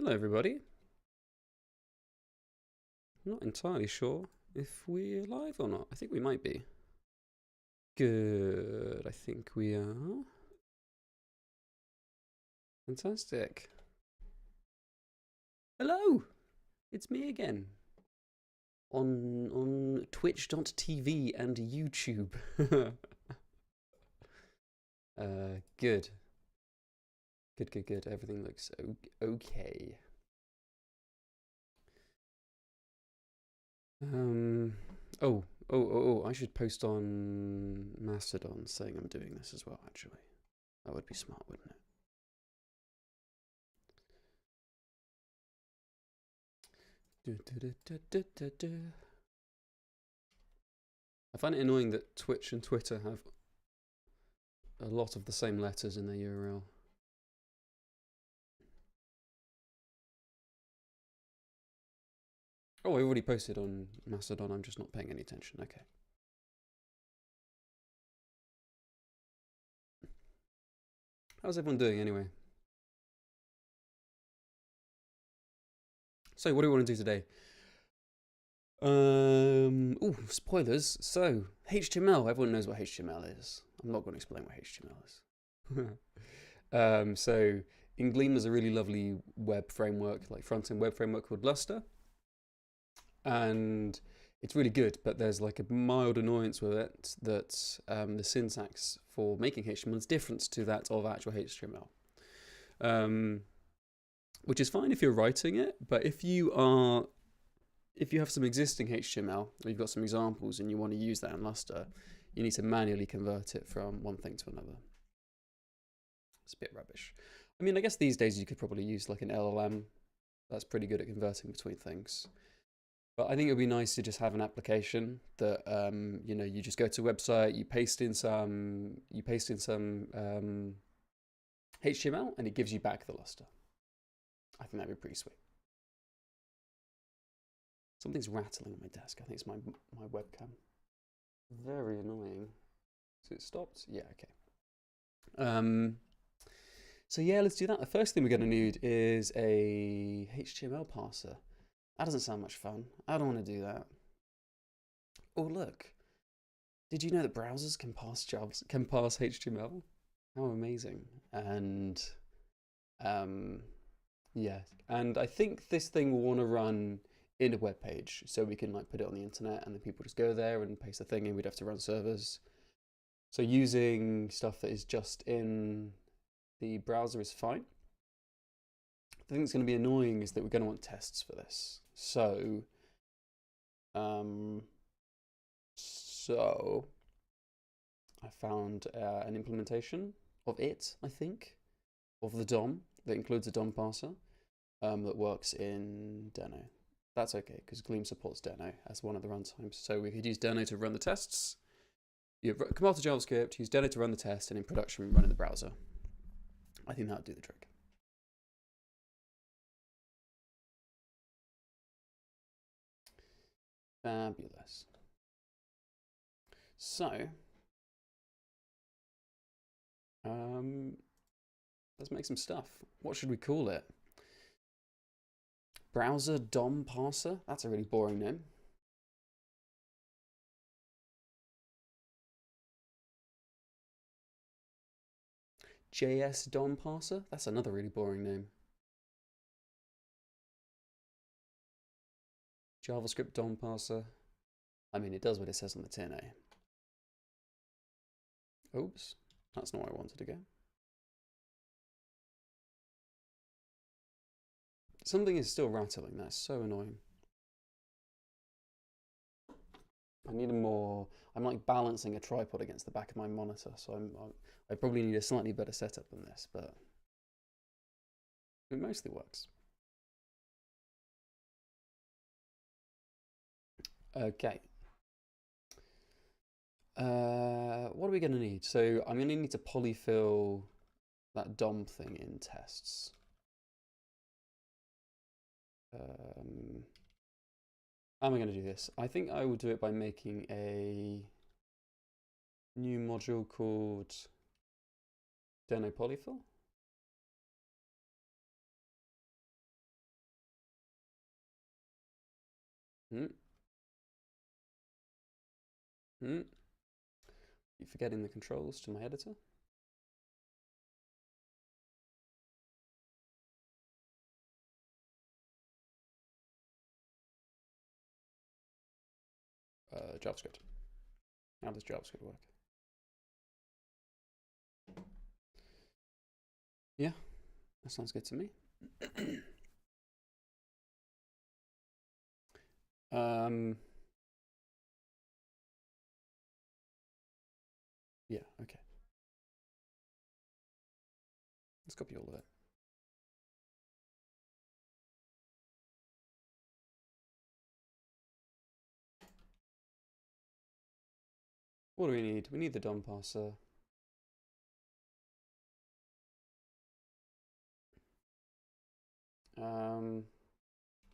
Hello everybody. I'm not entirely sure if we're live or not. I think we might be. Good, I think we are. Fantastic. Hello! It's me again. On twitch.tv and YouTube. Good. Good. Everything looks okay. Oh, I should post on Mastodon saying I'm doing this as well, actually. That would be smart, wouldn't it? I find it annoying that Twitch and Twitter have a lot of the same letters in their URL. Oh, I already posted on Mastodon. I'm just not paying any attention. Okay. How's everyone doing anyway? So, what do we want to do today? Spoilers. So, HTML. Everyone knows what HTML is. I'm not going to explain what HTML is. So, in Gleam, there's a really lovely web framework, like front-end web framework called Luster. And it's really good, but there's like a mild annoyance with it that the syntax for making HTML is different to that of actual HTML. Which is fine if you're writing it, but if you have some existing HTML, or you've got some examples and you want to use that in Luster, you need to manually convert it from one thing to another. It's a bit rubbish. I mean, I guess these days you could probably use like an LLM that's pretty good at converting between things. But I think it would be nice to just have an application that you just go to a website, you paste in some HTML, and it gives you back the Luster. I think that'd be pretty sweet. Something's rattling on my desk. I think it's my webcam. Very annoying. So it stopped? Yeah, okay. So yeah, let's do that. The first thing we're going to need is a HTML parser. That doesn't sound much fun. I don't want to do that. Oh look! Did you know that browsers can parse HTML? How amazing! And yeah, and I think this thing will want to run in a web page, so we can like put it on the internet, and then people just go there and paste the thing in. We'd have to run servers. So using stuff that is just in the browser is fine. The thing that's going to be annoying is that we're going to want tests for this. So I found an implementation of it, I think, of the DOM that includes a DOM parser that works in Deno. That's okay, because Gleam supports Deno as one of the runtimes. So we could use Deno to run the tests. You compile to JavaScript, use Deno to run the test, and in production, run in the browser. I think that would do the trick. Fabulous. So, let's make some stuff. What should we call it? Browser DOM parser? That's a really boring name. JS DOM parser? That's another really boring name. JavaScript DOM parser. I mean, it does what it says on the tin, eh? Oops, that's not where I wanted to go. Something is still rattling. That's so annoying. I need a more. I'm like balancing a tripod against the back of my monitor, so I probably need a slightly better setup than this, but it mostly works. Okay. What are we going to need? So I'm going to need to polyfill that DOM thing in tests. How am I going to do this? I think I will do it by making a new module called Deno polyfill. Hmm. Hmm. Keep forgetting the controls to my editor. JavaScript. How does JavaScript work? Yeah, that sounds good to me. Yeah, okay. Let's copy all of it. What do we need? We need the DOM parser.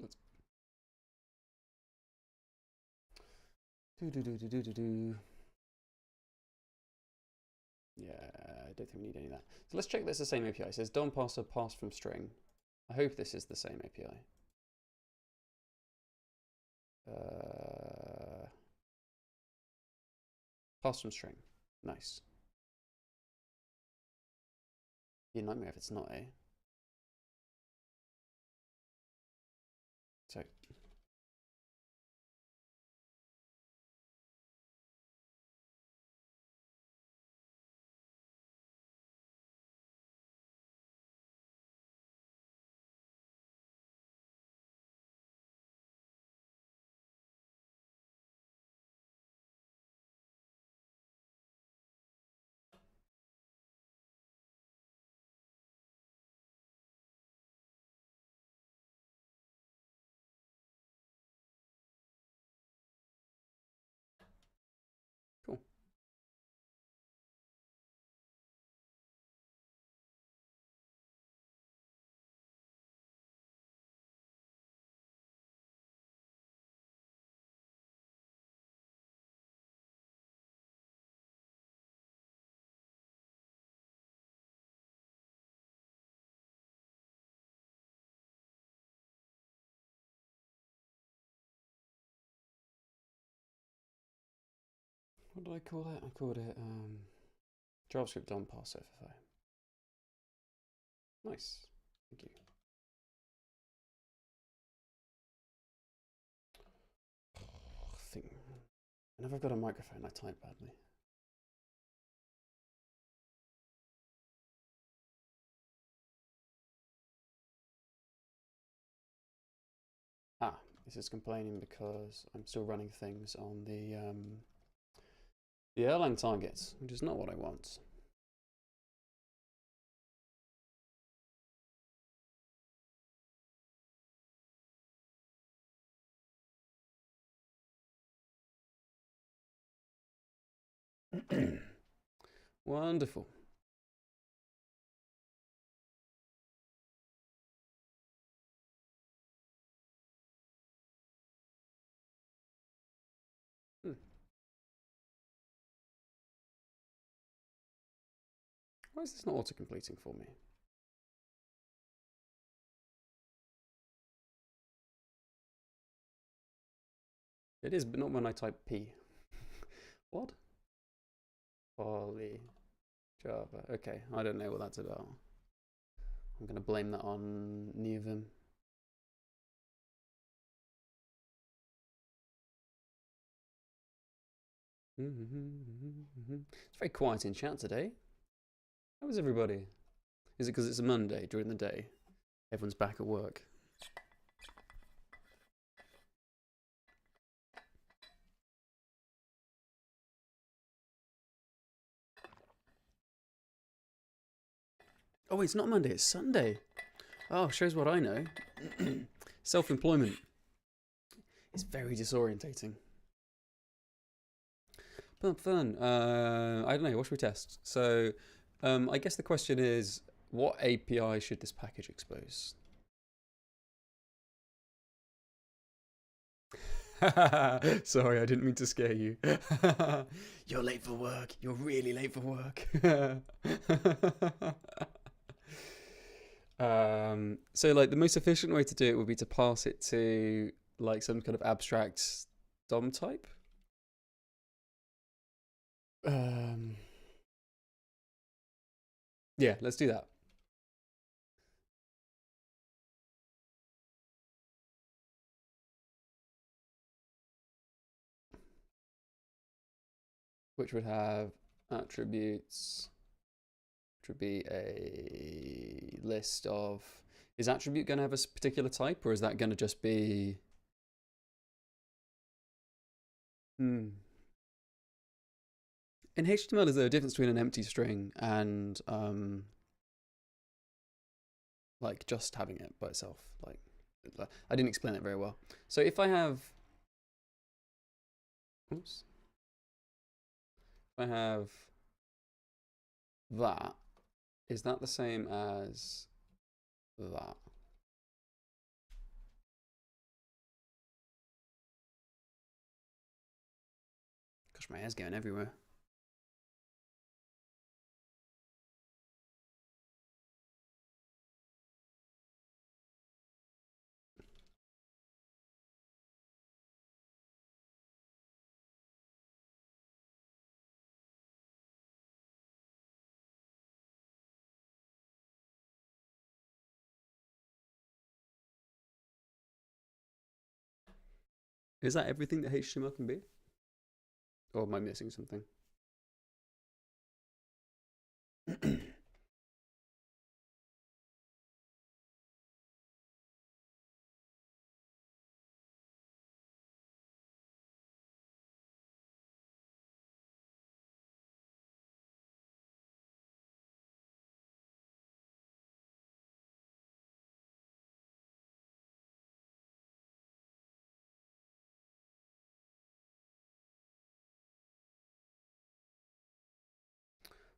Let's do. Yeah, I don't think we need any of that. So let's check that's the same API. It says DOM parser pass from string. I hope this is the same API. Pass from string. Nice. Be a nightmare if it's not, eh? So cool. What did I call it? I called it JavaScript DOM parser FFI. Nice. Thank you. Whenever I've got a microphone, I type badly. Ah, this is complaining because I'm still running things on the airline targets, which is not what I want. Wonderful. Hmm. Why is this not auto-completing for me? It is, but not when I type P. What? Poly Java. Okay, I don't know what that's about. I'm going to blame that on Neovim. It's very quiet in chat today. How is everybody? Is it because it's a Monday during the day? Everyone's back at work. Oh, it's not Monday, it's Sunday. Oh, shows what I know. Self-employment. It's very disorientating. But fun. I don't know. What should we test? So, I guess the question is, what API should this package expose? Sorry, I didn't mean to scare you. You're late for work. You're really late for work. So, like, the most efficient way to do it would be to pass it to like some kind of abstract DOM type. Yeah, let's do that. Which would have attributes, which would be a list of. Is attribute going to have a particular type, or is that going to just be? In HTML, is there a difference between an empty string and like just having it by itself? Like, I didn't explain it very well. So if I have, oops, if I have that, is that the same as that? Gosh, my hair's going everywhere. Is that everything that HTML can be? Or am I missing something?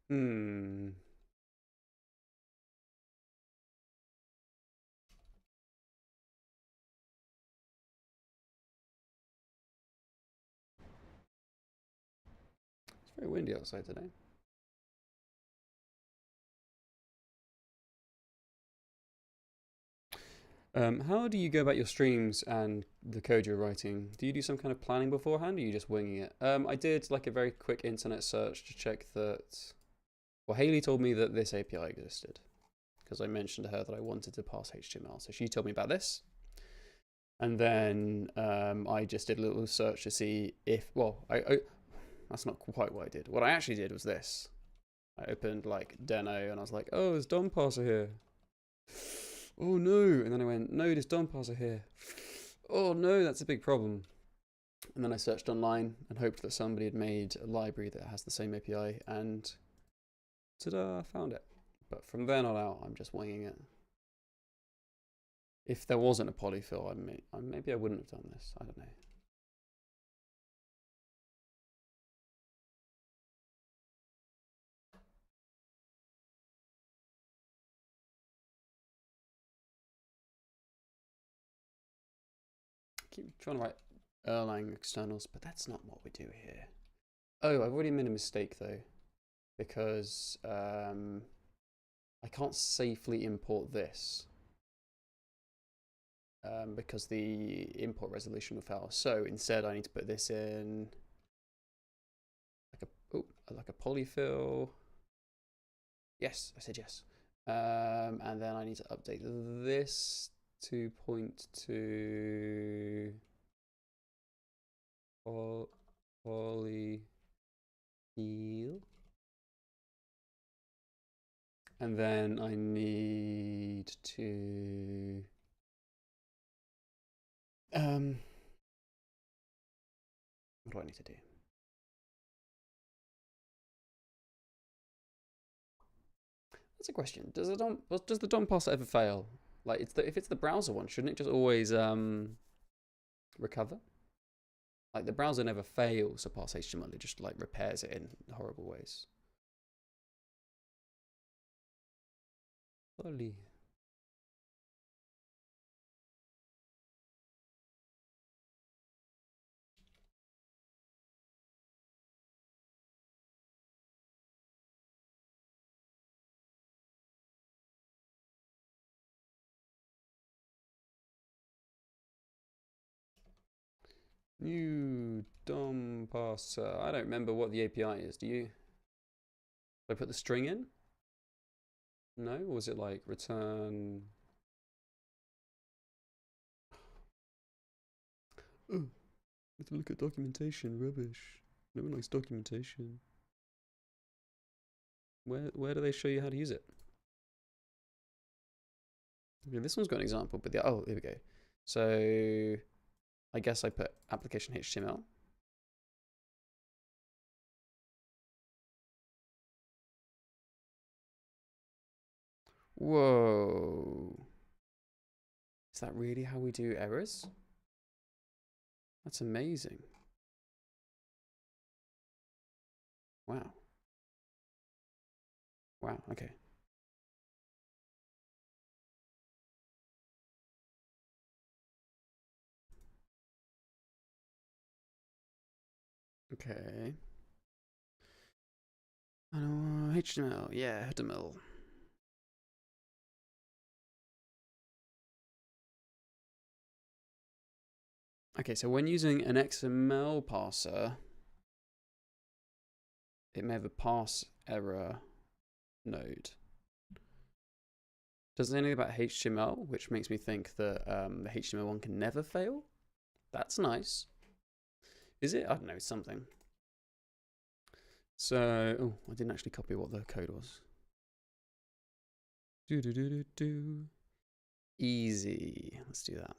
Hmm. It's very windy outside today. How do you go about your streams and the code you're writing? Do you do some kind of planning beforehand, or are you just winging it? I did like a very quick internet search to check that. Well, Haley told me that this API existed because I mentioned to her that I wanted to parse HTML. So she told me about this. And then I just did a little search to see if, well, that's not quite what I did. What I actually did was this. I opened like Deno and I was like, oh, there's DOM parser here. Oh no. And then I went, no, there's DOM parser here. Oh no, that's a big problem. And then I searched online and hoped that somebody had made a library that has the same API, and ta-da, I found it. But from then on out, I'm just winging it. If there wasn't a polyfill, maybe I wouldn't have done this. I don't know. I keep trying to write Erlang externals, but that's not what we do here. Oh, I've already made a mistake though, because I can't safely import this because the import resolution will fail. So instead, I need to put this in like a polyfill. Yes, I said yes. And then I need to update this to point to polyfill. And then I need to what do I need to do? That's a question. Does the DOM parser ever fail? Like if it's the browser one, shouldn't it just always recover? Like the browser never fails to parse HTML, it just like repairs it in horrible ways. Poly. New DOM parser. I don't remember what the API is. Do you? Did I put the string in? No? Or was it like return? Oh, let's look at documentation. Rubbish. No one likes documentation. Where do they show you how to use it? Okay, this one's got an example, but oh, here we go. So I guess I put application HTML. Whoa. Is that really how we do errors? That's amazing. Wow. Wow, okay. Okay. HTML, yeah, HTML. Okay, so when using an XML parser, it may have a parse error node. Does it say anything about HTML, which makes me think that the HTML one can never fail? That's nice. Is it? I don't know, something. So, oh, I didn't actually copy what the code was. Easy. Let's do that.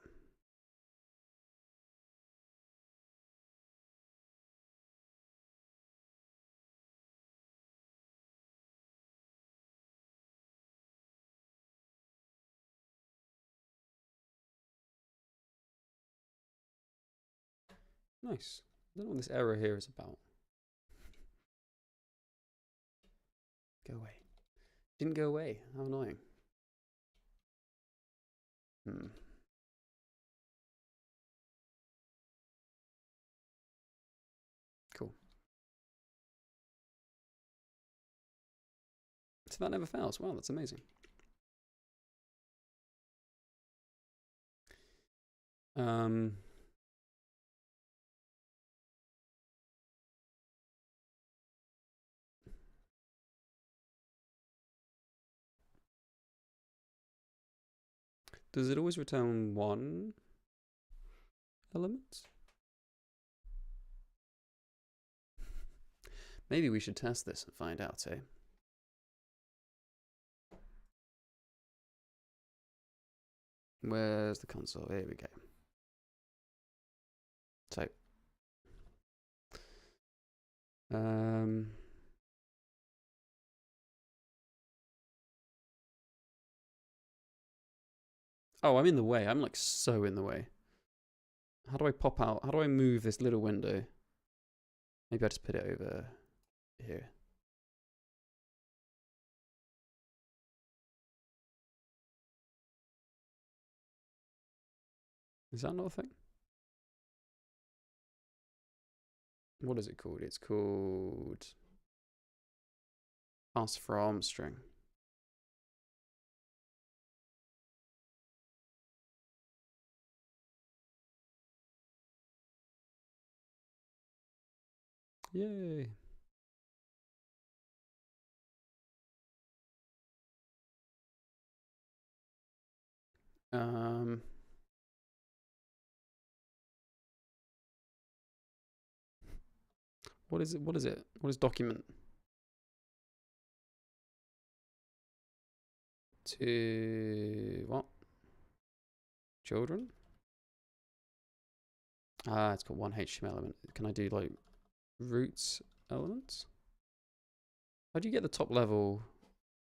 Nice. I don't know what this error here is about. Go away. Didn't go away. How annoying. Cool. So that never fails. Wow, that's amazing. Does it always return one element? Maybe we should test this and find out, eh? Where's the console? Here we go. So, oh, I'm in the way. I'm like so in the way. How do I pop out? How do I move this little window? Maybe I just put it over here. Is that not a thing? What is it called? It's called pass from string. Yay. What is it? What is it? What is document? To what? Children? Ah, it's got one HTML element. Can I do like roots elements? How do you get the top level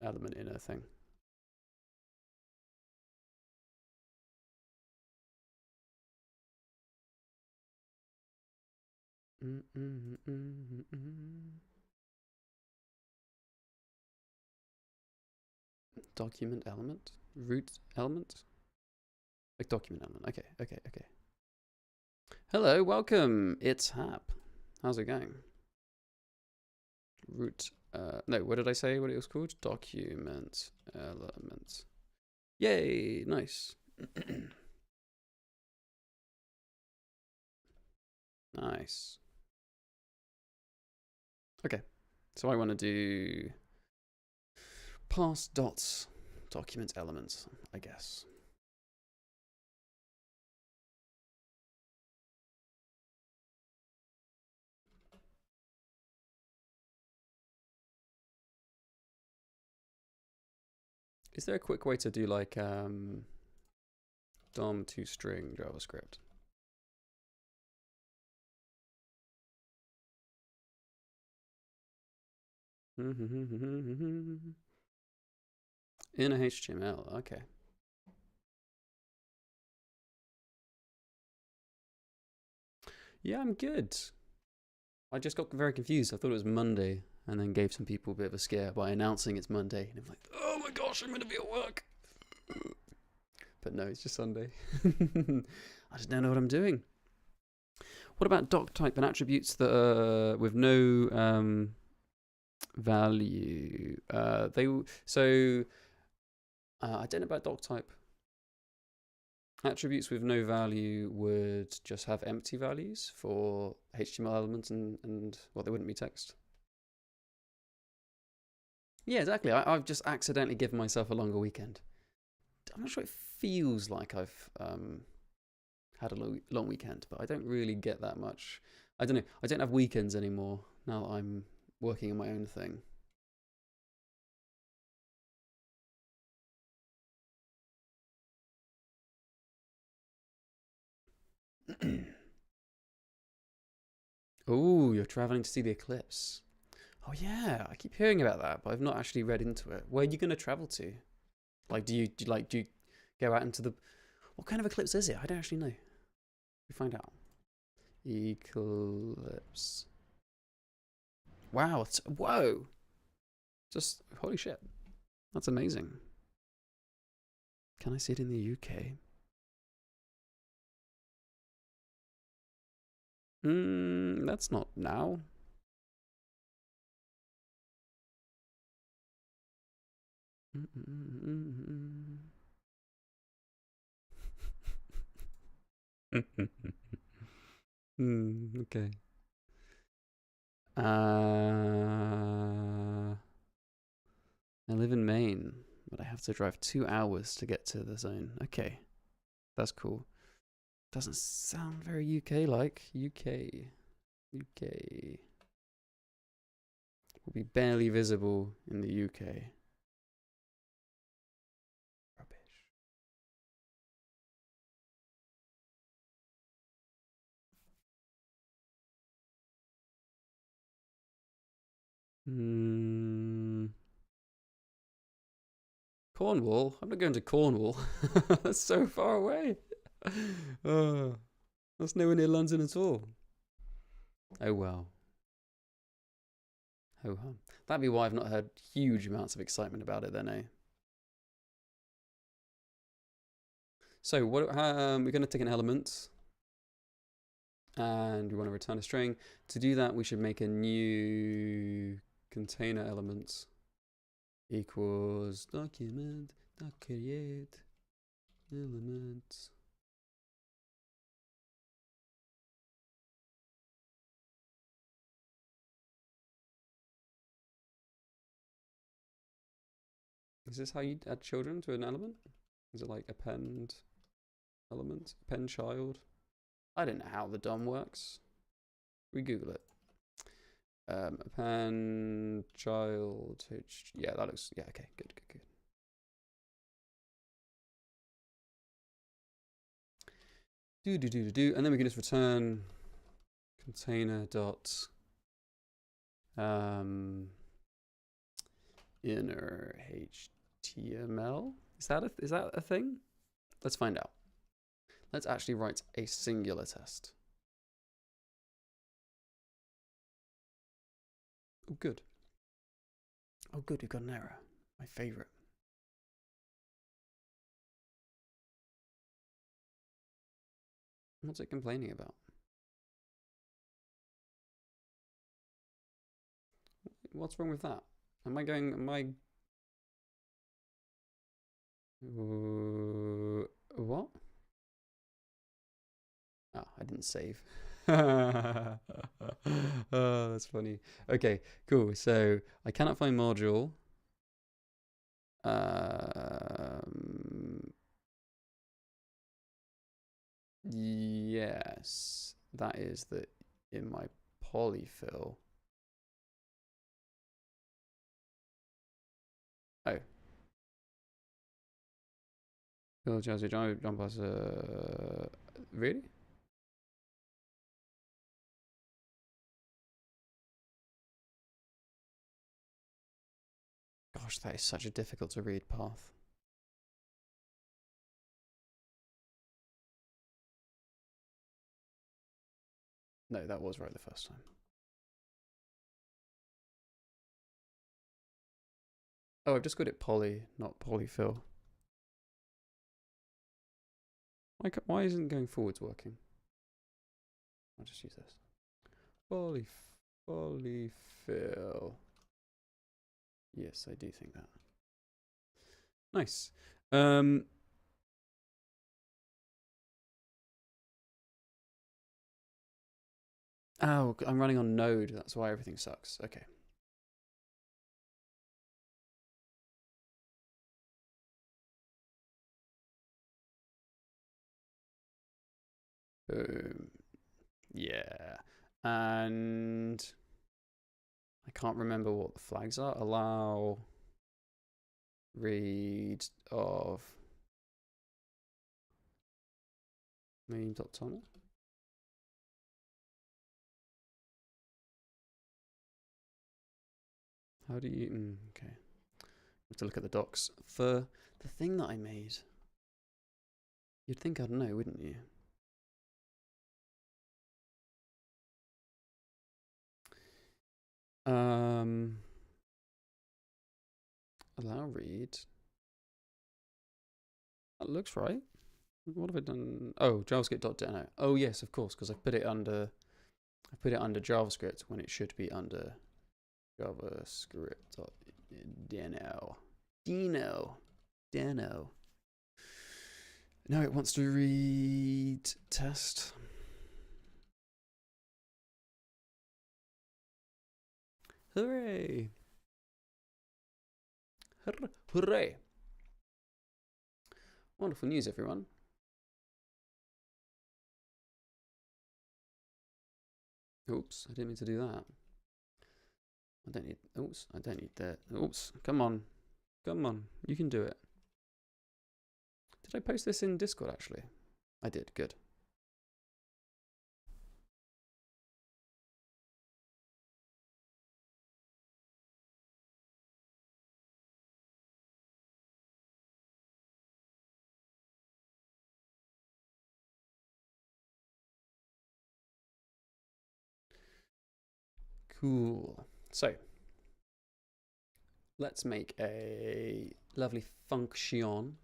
element in a thing? Document element? Root element? Like document element. Okay, okay, okay. Hello, welcome. It's Hap. How's it going? Root. No, what did I say? What it was called? Document element. Yay! Nice. Nice. Okay, so I want to do parse dots document elements, I guess. Is there a quick way to do like DOM to string JavaScript? In a HTML, okay. Yeah, I'm good. I just got very confused. I thought it was Monday and then gave some people a bit of a scare by announcing it's Monday. And I'm like, oh my gosh, I'm going to be at work. But no, it's just Sunday. I just don't know what I'm doing. What about doc type and attributes that are with no value? I don't know about doc type. Attributes with no value would just have empty values for HTML elements and well, they wouldn't be text. Yeah, exactly. I've just accidentally given myself a longer weekend. I'm not sure it feels like I've had a long weekend, but I don't really get that much. I don't know. I don't have weekends anymore now that I'm working on my own thing. Oh, you're traveling to see the eclipse. Oh yeah, I keep hearing about that, but I've not actually read into it. Where are you going to travel to? Like, do you go out into the? What kind of eclipse is it? I don't actually know. We find out. Eclipse. Wow! Whoa! Just holy shit! That's amazing. Can I see it in the UK? That's not now. Okay. I live in Maine, but I have to drive 2 hours to get to the zone. Okay, that's cool. Doesn't sound very UK-like. UK will be barely visible in the UK. Rubbish. Cornwall? I'm not going to Cornwall. That's so far away. Oh, that's nowhere near London at all. Oh well. Ho hum. That'd be why I've not heard huge amounts of excitement about it then, eh? So what we're going to take an element and we want to return a string. To do that, we should make a new container element equals document create element. Is this how you add children to an element? Is it like append element, append child? I don't know how the DOM works. We Google it. Append child. Yeah, that looks. Yeah, okay, good. And then we can just return container dot inner HTML. Is that a thing? Let's find out. Let's actually write a singular test. Oh, good. Oh, good, we've got an error. My favorite. What's it complaining about? What's wrong with that? Am I? What? Oh, I didn't save. Oh, that's funny. Okay, cool. So I cannot find module. Um, yes, that is the in my polyfill. Oh, fill Jazzy John Parser. Really? Gosh, that is such a difficult to read path. No, that was right the first time. Oh, I've just got it poly, not polyfill. Why isn't going forwards working? I'll just use this. Polyfill. Yes, I do think that. Nice. Oh, I'm running on Node. That's why everything sucks. Okay. Boom. Yeah. And I can't remember what the flags are. Allow read of meme.toml. How do you... okay. I have to look at the docs. For the thing that I made, you'd think I'd know, wouldn't you? Allow read. That looks right. What have I done? Oh, JavaScript.deno. Oh yes, of course, because I put it under JavaScript when it should be under JavaScript.deno. Deno. Now it wants to read test. Hooray! Hooray! Wonderful news, everyone. Oops, I didn't mean to do that. I don't need that. Oops, come on. Come on, you can do it. Did I post this in Discord, actually? I did, good. Cool. So, let's make a lovely function.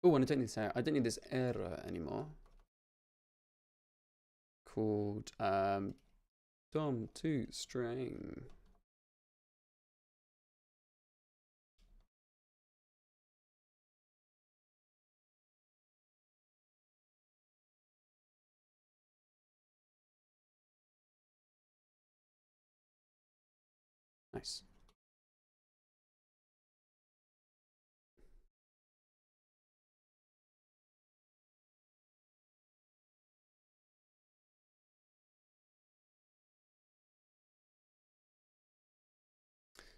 Oh, and I don't need this error anymore. Called DOM2string. Nice.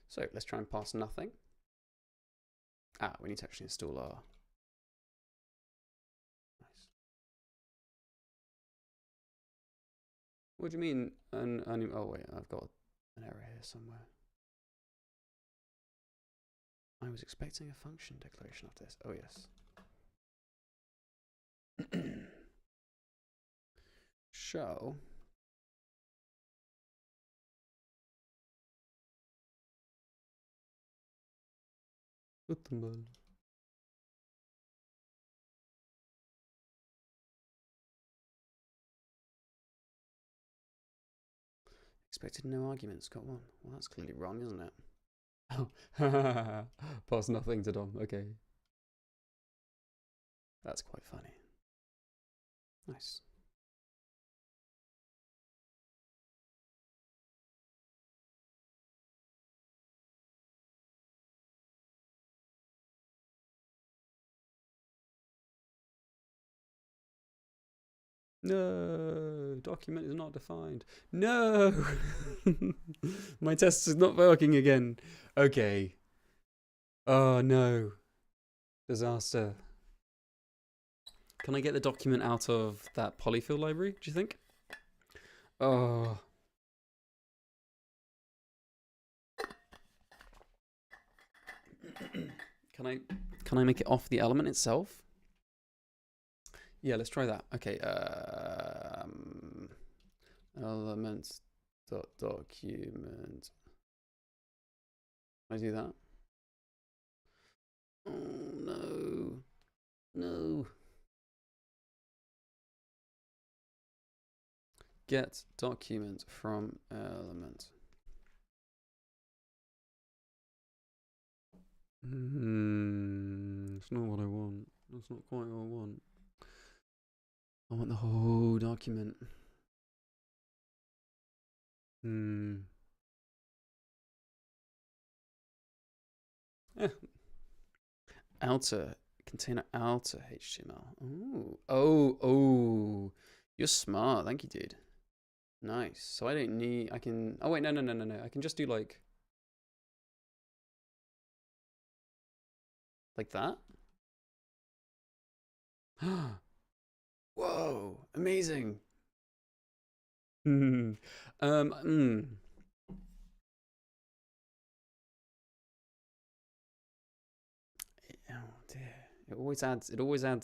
So let's try and pass nothing. Ah, we need to actually install our... Nice. What do you mean? Oh wait, I've got an error here somewhere. I was expecting a function declaration of this. Oh yes. Show Gutenberg. Expected no arguments, got one. Well, that's clearly wrong, isn't it? Oh, pass nothing to Dom. Okay. That's quite funny. Nice. No, document is not defined. No, my test is not working again. Okay. Oh no, disaster. Can I get the document out of that polyfill library? Do you think? Oh, can I make it off the element itself? Yeah, let's try that. Okay. Elements dot document. Can I do that? Oh no, no. Get document from element. It's not what I want. That's not quite what I want. I want the whole document. Eh. Outer container outer HTML. Ooh. Oh. You're smart. Thank you, dude. Nice. So I don't need. I can. Oh wait, no. I can just do like that. Whoa! Amazing. um. Oh dear. It always adds.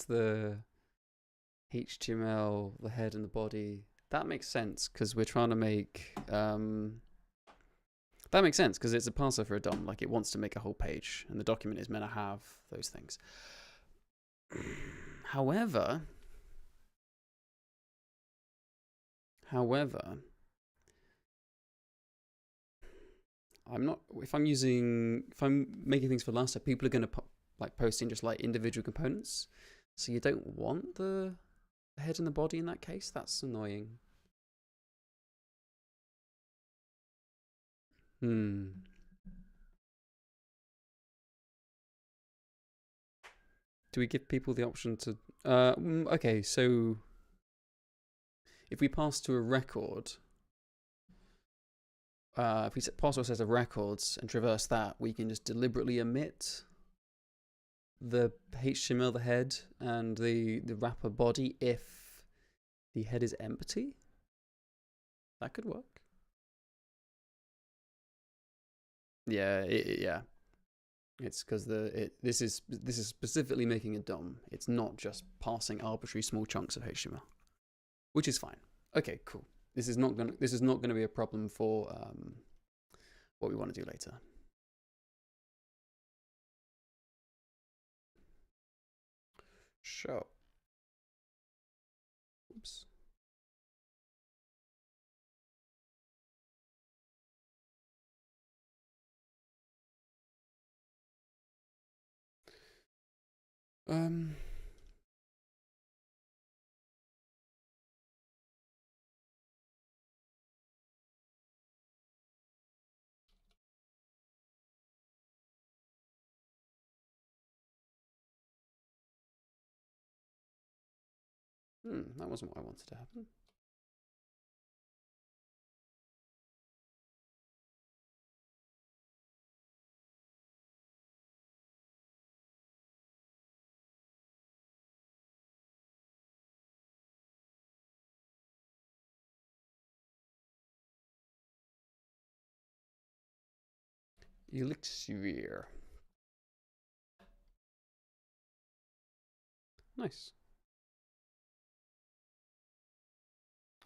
The HTML, the head and the body. That makes sense because we're trying to make. That makes sense because it's a parser for a DOM. Like it wants to make a whole page, and the document is meant to have those things. However, I'm not. If I'm making things for Lustre, people are going to post in just like individual components. So you don't want the head and the body in that case. That's annoying. Do we give people the option to? Okay, so if we pass to a record, if we pass to a set of records and traverse that, we can just deliberately omit the HTML, the head, and the wrapper body if the head is empty. That could work. Yeah, yeah. It's because this is specifically making a DOM. It's not just passing arbitrary small chunks of HTML, which is fine. Okay, cool. This is not gonna be a problem for what we want to do later. Sure. Oops. That wasn't what I wanted to happen. Elixir. Nice.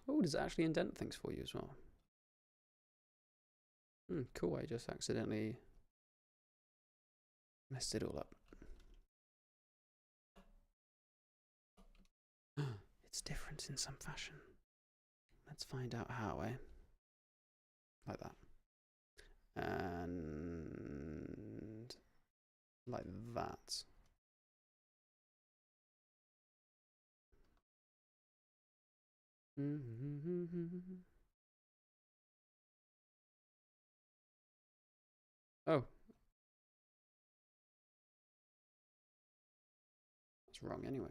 Oh, does it actually indent things for you as well? Cool. I just accidentally messed it all up. It's different in some fashion. Let's find out how, eh? Like that. And like that. Oh. That's wrong anyway.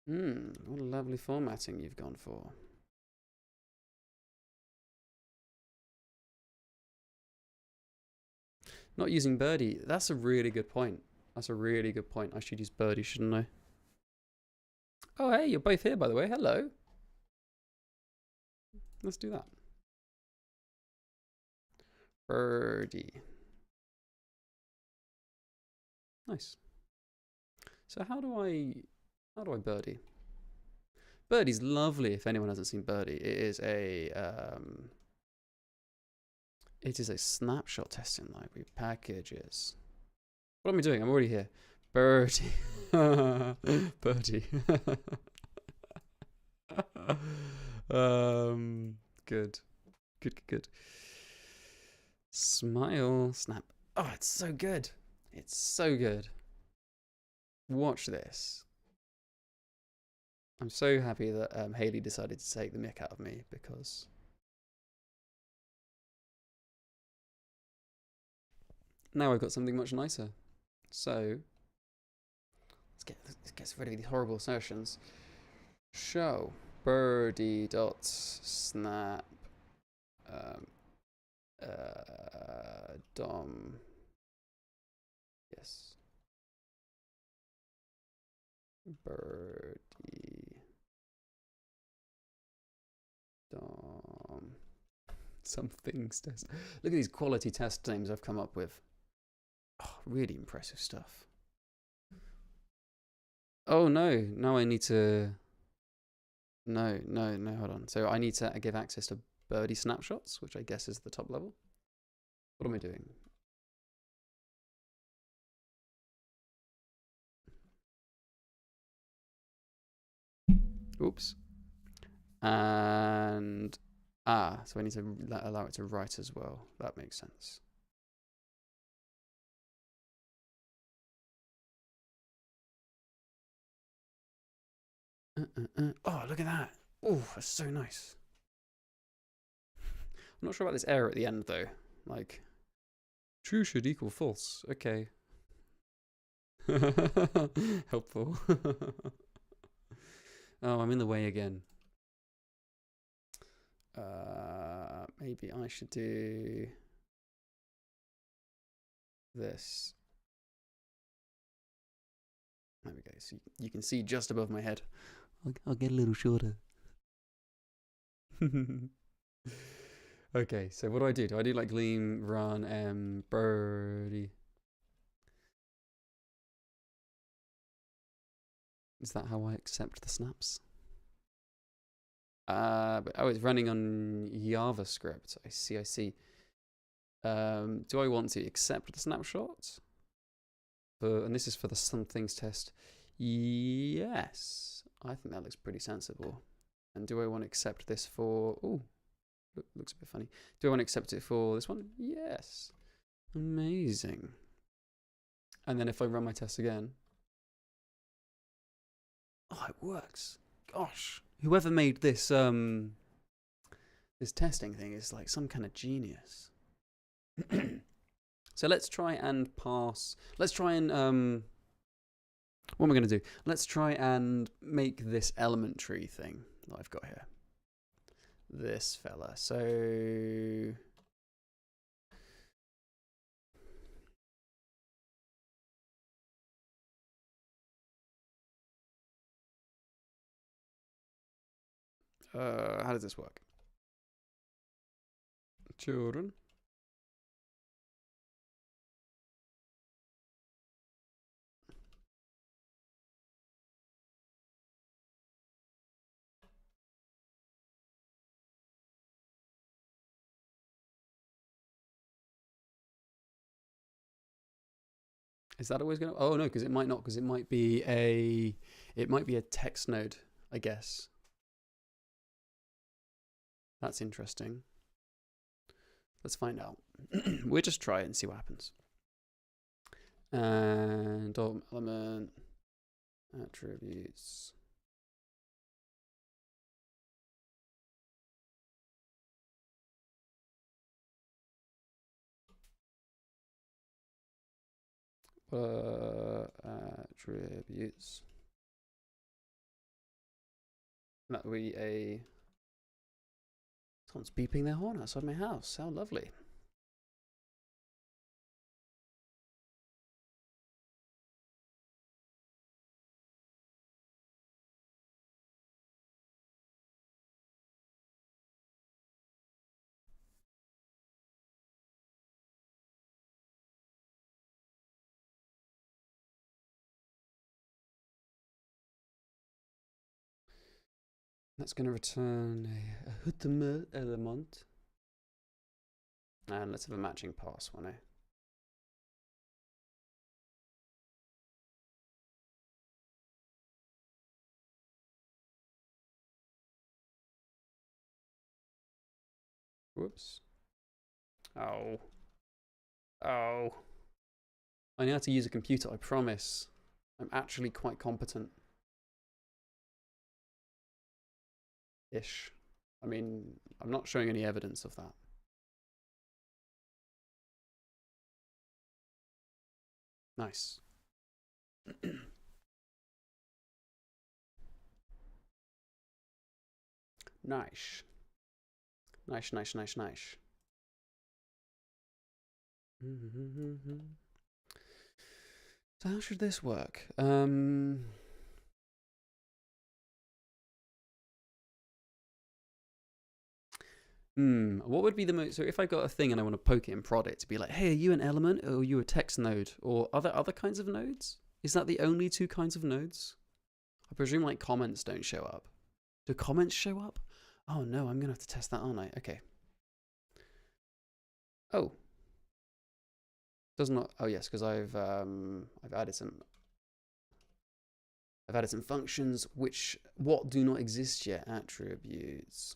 What a lovely formatting you've gone for. Not using birdie. That's a really good point. That's a really good point. I should use birdie, shouldn't I? Oh, hey, you're both here, by the way. Hello. Let's do that. Birdie. Nice. So how do I birdie? Birdie's lovely. If anyone hasn't seen birdie, it is a snapshot testing library. Packages. What am I doing? I'm already here. Birdie. Birdie. Good. Good. Smile. Snap. Oh, it's so good. It's so good. Watch this. I'm so happy that Haley decided to take the mick out of me because now I've got something much nicer. So let's get rid of these horrible assertions. Show birdie dot snap dom. Yes. Birdie dom. Some things test. Look at these quality test names I've come up with. Oh, really impressive stuff. Oh no, now I need to. No, hold on. So I need to give access to birdie snapshots, which I guess is the top level. What am I doing? Oops. And so I need to allow it to write as well. That makes sense. Oh, look at that. Oh, that's so nice. I'm not sure about this error at the end though. Like, true should equal false. Okay. Helpful. Oh, I'm in the way again. Maybe I should do this. There we go. So you can see just above my head. I'll get a little shorter. Okay, so what do I do? Do I do like Gleam, run, birdie? Is that how I accept the snaps? It's running on JavaScript. I see. Do I want to accept the snapshot? And this is for the some things test. Yes, I think that looks pretty sensible. And do I want to accept this for? Oh, looks a bit funny. Do I want to accept it for this one? Yes. Amazing. And then if I run my test again, oh, it works. Gosh, whoever made this this testing thing is like some kind of genius. So let's try and pass. Let's try and what am I going to do? Let's try and make this elementary thing that I've got here. This fella. So how does this work? Children. Is that always going to? Oh no, because it might not. Because it might be a text node, I guess. That's interesting. Let's find out. We'll just try it and see what happens. And DOM element attributes. Attributes. That would be a... Someone's beeping their horn outside my house. How lovely. That's going to return a Hutme element. And let's have a matching pass one, eh? Whoops. Oh. Oh. I know how to use a computer, I promise. I'm actually quite competent. Ish. I mean, I'm not showing any evidence of that. Nice. Nice. Nice, nice, nice, nice. So how should this work? What would be the most... So if I got a thing and I want to poke it and prod it to be like, hey, are you an element or are you a text node? Or are there other kinds of nodes? Is that the only two kinds of nodes? I presume like comments don't show up. Do comments show up? Oh no, I'm going to have to test that, aren't I? Okay. Oh. Does not... Oh yes, because I've added some... I've added some functions which... What do not exist yet? Attributes.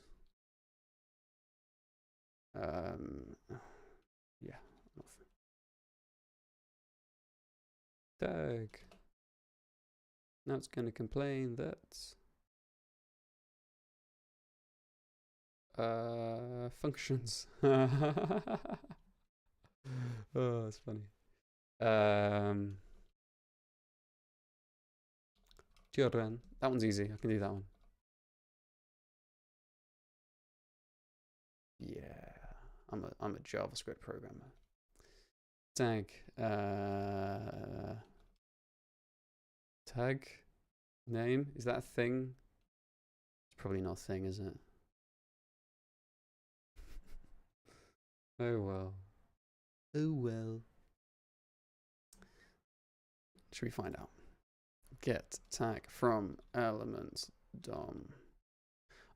Yeah. Tag. Now it's going to complain that functions. Oh, that's funny. Jordan. That one's easy. I can do that one. Yeah. I'm a JavaScript programmer. Tag. Tag name. Is that a thing? It's probably not a thing, is it? Oh well. Oh well. Should we find out? Get tag from elements DOM.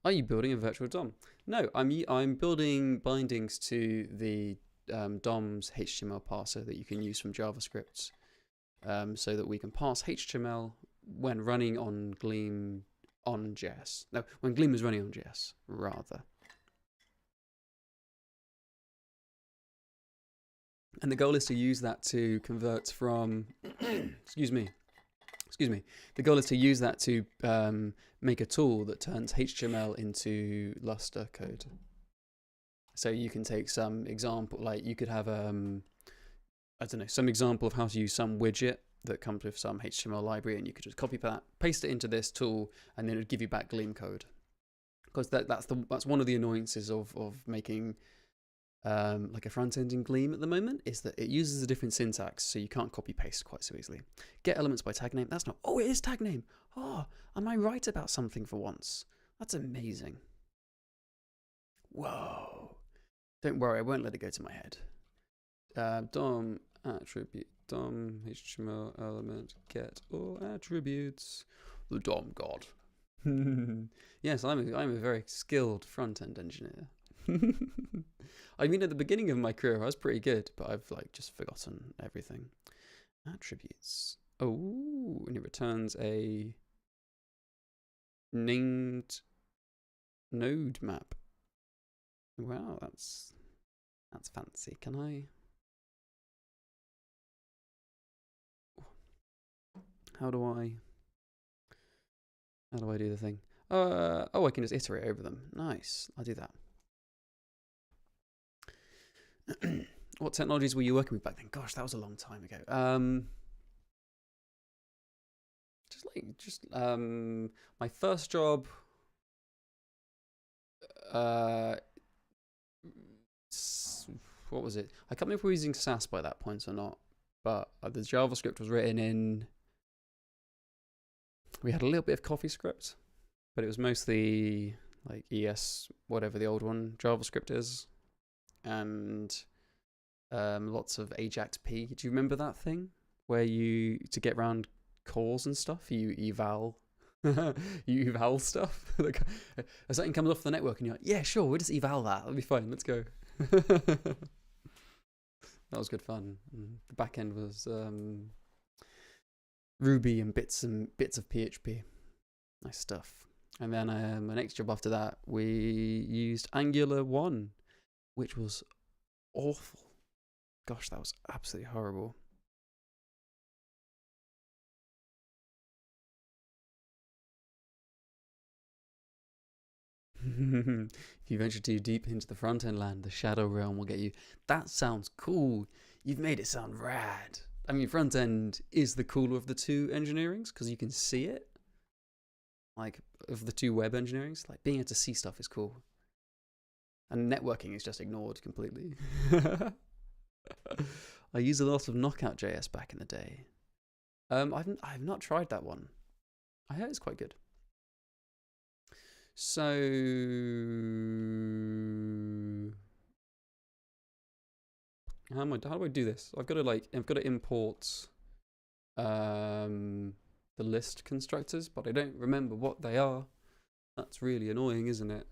Are you building a virtual DOM? No, I'm building bindings to the DOM's HTML parser that you can use from JavaScript, so that we can parse HTML when running on Gleam on JS. No, when Gleam is running on JS, rather. And the goal is to use that to convert from, excuse me. The goal is to use that to make a tool that turns HTML into Lustre code. So you can take some example, like you could have, I don't know, some example of how to use some widget that comes with some HTML library, and you could just copy that, paste it into this tool, and then it would give you back Gleam code. Because that's one of the annoyances of making like a front end in Gleam at the moment, is that it uses a different syntax, so you can't copy paste quite so easily. Get elements by tag name. That's not... Oh, it is tag name. Oh, am I right about something for once? That's amazing. Whoa. Don't worry, I won't let it go to my head. DOM attribute, DOM HTML element get all attributes. The DOM god. Yes, I'm a very skilled front end engineer. I mean, at the beginning of my career, I was pretty good, but I've like just forgotten everything. Attributes. Oh, and it returns a named node map. Wow, that's fancy. Can I? How do I do the thing? Oh, I can just iterate over them. Nice. I'll do that. What technologies were you working with back then? Gosh, that was a long time ago. My first job uh, what was it? I can't remember if we were using Sass by that point or not, but the JavaScript was written in. We had a little bit of CoffeeScript, but it was mostly like ES, whatever the old one, JavaScript is, and lots of Ajax P. Do you remember that thing where you, to get around calls and stuff, you eval, you eval stuff? Something comes off the network and you're like, yeah, sure, we'll just eval that. That'll be fine. Let's go. That was good fun. The back end was Ruby and bits of PHP. Nice stuff. And then my next job after that, we used Angular 1, which was awful. Gosh, that was absolutely horrible. If you venture too deep into the front-end land, the Shadow Realm will get you. That sounds cool. You've made it sound rad. I mean, front-end is the cooler of the two engineerings because you can see it. Like, of the two web engineerings, like being able to see stuff is cool. And networking is just ignored completely. I used a lot of Knockout.js back in the day. I've not tried that one. I heard it's quite good. So how do I do this? I've got to import the list constructors, but I don't remember what they are. That's really annoying, isn't it?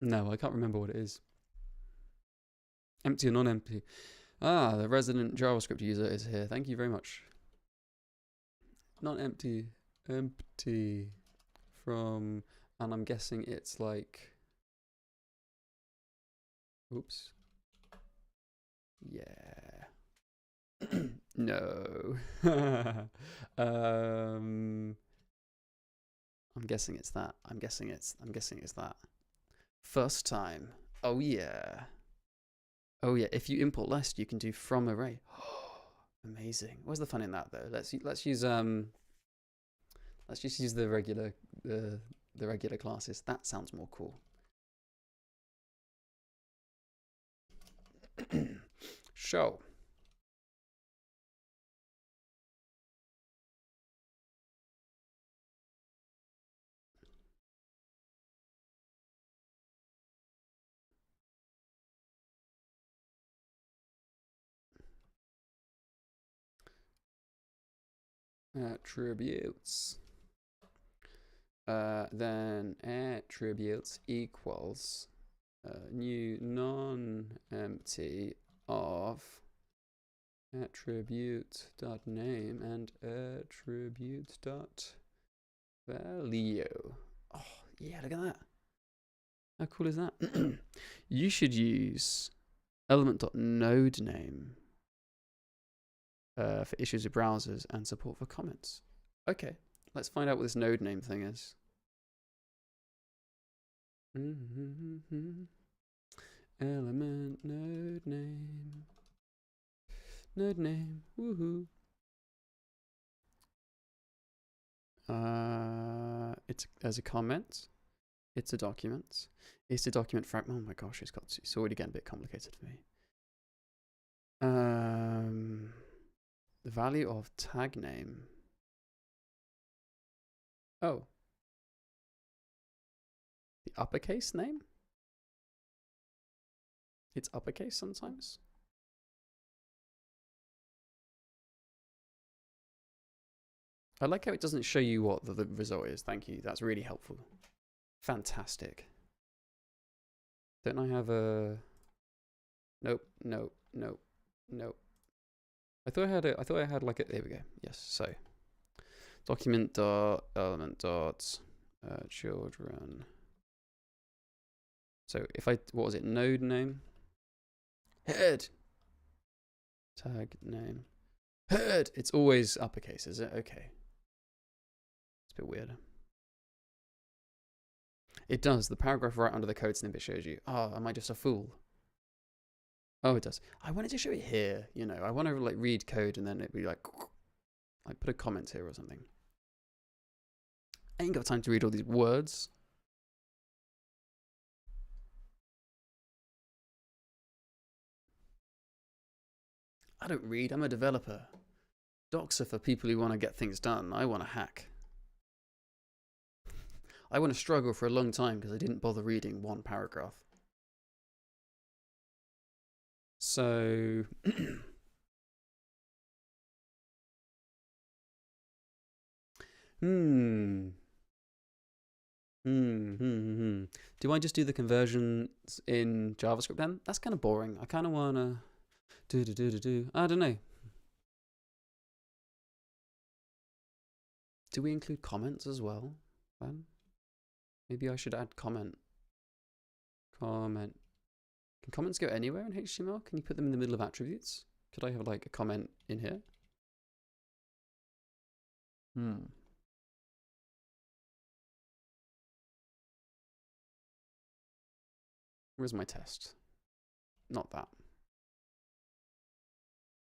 No, I can't remember what it is. Empty or non-empty. Ah, the resident JavaScript user is here. Thank you very much. Not empty. Empty from, and I'm guessing it's like, oops. Yeah. No. I'm guessing it's that. I'm guessing it's that. First time. Oh yeah. Oh yeah. If you import list, you can do from array. Amazing. Where's the fun in that though? Let's just use the regular classes. That sounds more cool. Show. Attributes. Then attributes equals new non-empty of attribute.name and attribute.value. Oh yeah, look at that. How cool is that? You should use element.nodename for issues with browsers and support for comments. Okay, let's find out what this node name thing is. Element node name. Node name. Woohoo. It's as a comment. It's a document. It's a document fragment. Oh my gosh, it's already getting a bit complicated for me. The value of tag name. Oh. The uppercase name? It's uppercase sometimes. I like how it doesn't show you what the result is. Thank you. That's really helpful. Fantastic. Don't I have a... Nope. I thought I had like a... There we go. Yes. So document dot element dot children. So if what was it? Node name. Head. Tag name. Head. It's always uppercase, is it? Okay. It's a bit weird. It does. The paragraph right under the code snippet shows you. Oh, am I just a fool? Oh, it does. I wanted to show it here. You know, I want to like read code and then it'd be like put a comment here or something. I ain't got time to read all these words. I don't read. I'm a developer. Docs are for people who want to get things done. I want to hack. I want to struggle for a long time because I didn't bother reading one paragraph. So Do I just do the conversions in JavaScript then? That's kind of boring. I kind of want to I don't know. Do we include comments as well then? Maybe I should add comment. Comment. Can comments go anywhere in HTML? Can you put them in the middle of attributes? Could I have like a comment in here? Where's my test? Not that.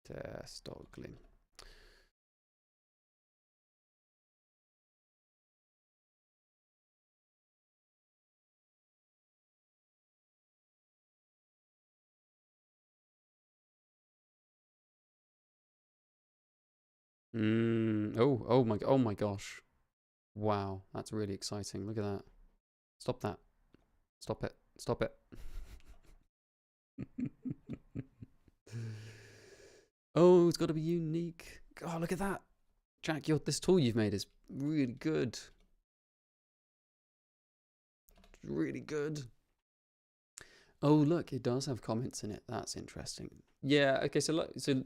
Test.gleam. Oh my gosh. Wow, that's really exciting. Look at that. Stop that. Stop it. Stop it. Oh, it's got to be unique. Oh, look at that. Jack, this tool you've made is really good. Really good. Oh, look, it does have comments in it. That's interesting. Yeah, okay, so Lustre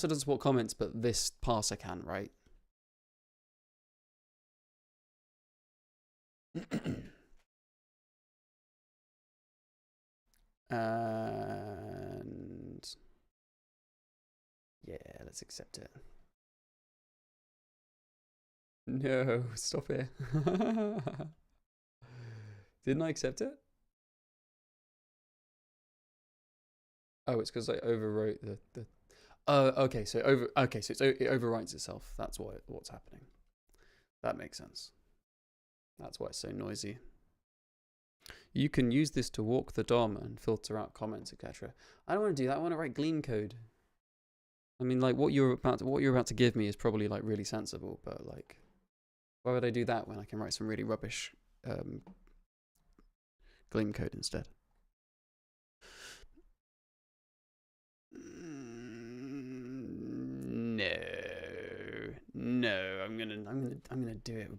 doesn't support comments, but this parser can, right? And yeah, let's accept it. No, stop it. Didn't I accept it? Oh, it's because I overwrote the. Oh, okay. So it overwrites itself. That's what's happening. That makes sense. That's why it's so noisy. You can use this to walk the DOM and filter out comments, etc. I don't want to do that. I want to write Gleam code. I mean, like what you're about to give me is probably like really sensible, but like, why would I do that when I can write some really rubbish Gleam code instead? No. I'm gonna do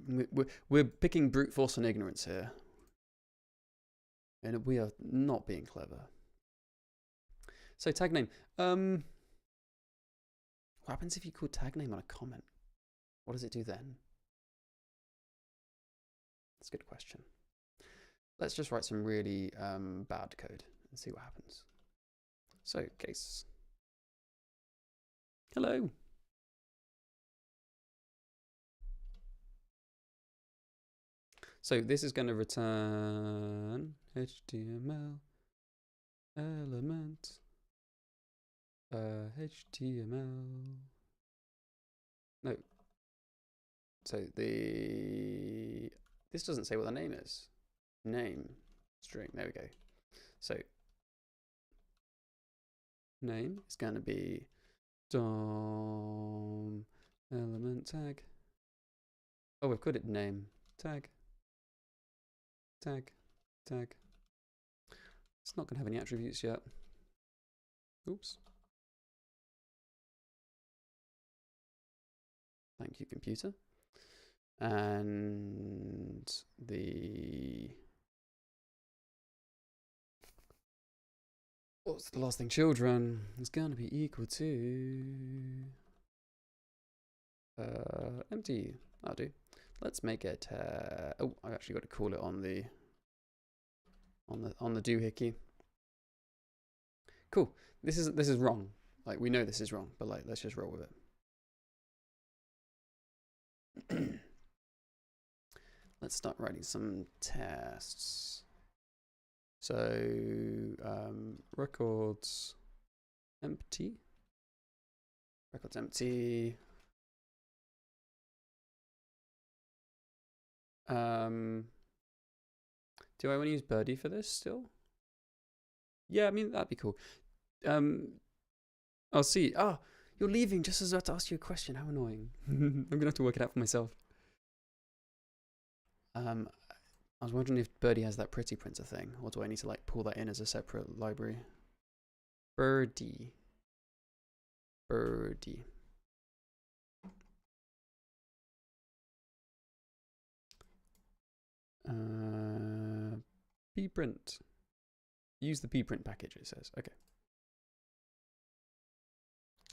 it. We're picking brute force and ignorance here, and we are not being clever. So tag name. What happens if you call tag name on a comment? What does it do then? That's a good question. Let's just write some really bad code and see what happens. So case. Hello. So this is going to return HTML element HTML. No. So this doesn't say what the name is. Name string. There we go. So name is going to be DOM element tag. Oh, we've got it name tag. It's not going to have any attributes yet. Oops. Thank you, computer. And what's the last thing? Children is going to be equal to empty. I'll do. Let's make it. Oh, I've actually got to call it on the doohickey. Cool. This is wrong. Like we know this is wrong, but like let's just roll with it. Let's start writing some tests. So records empty. Do I want to use Birdie for this still? Yeah, I mean, that'd be cool. I'll see. Ah, you're leaving just as I have to ask you a question. How annoying. I'm going to have to work it out for myself. I was wondering if Birdie has that pretty printer thing, or do I need to like pull that in as a separate library? Birdie. Birdie. Pprint. Use the pprint package, it says. Okay.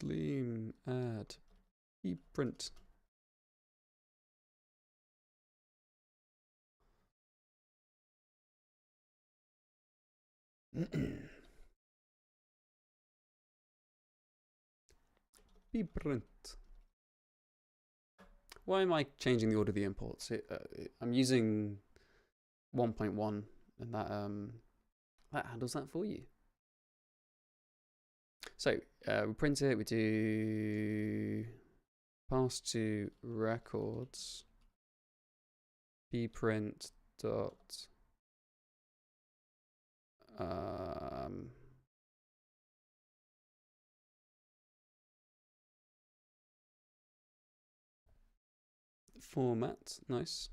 Gleam, add, pprint. Pprint. Why am I changing the order of the imports? I'm using 1.1 and that handles that for you. So we print it, we do pass to records pprint dot format, nice.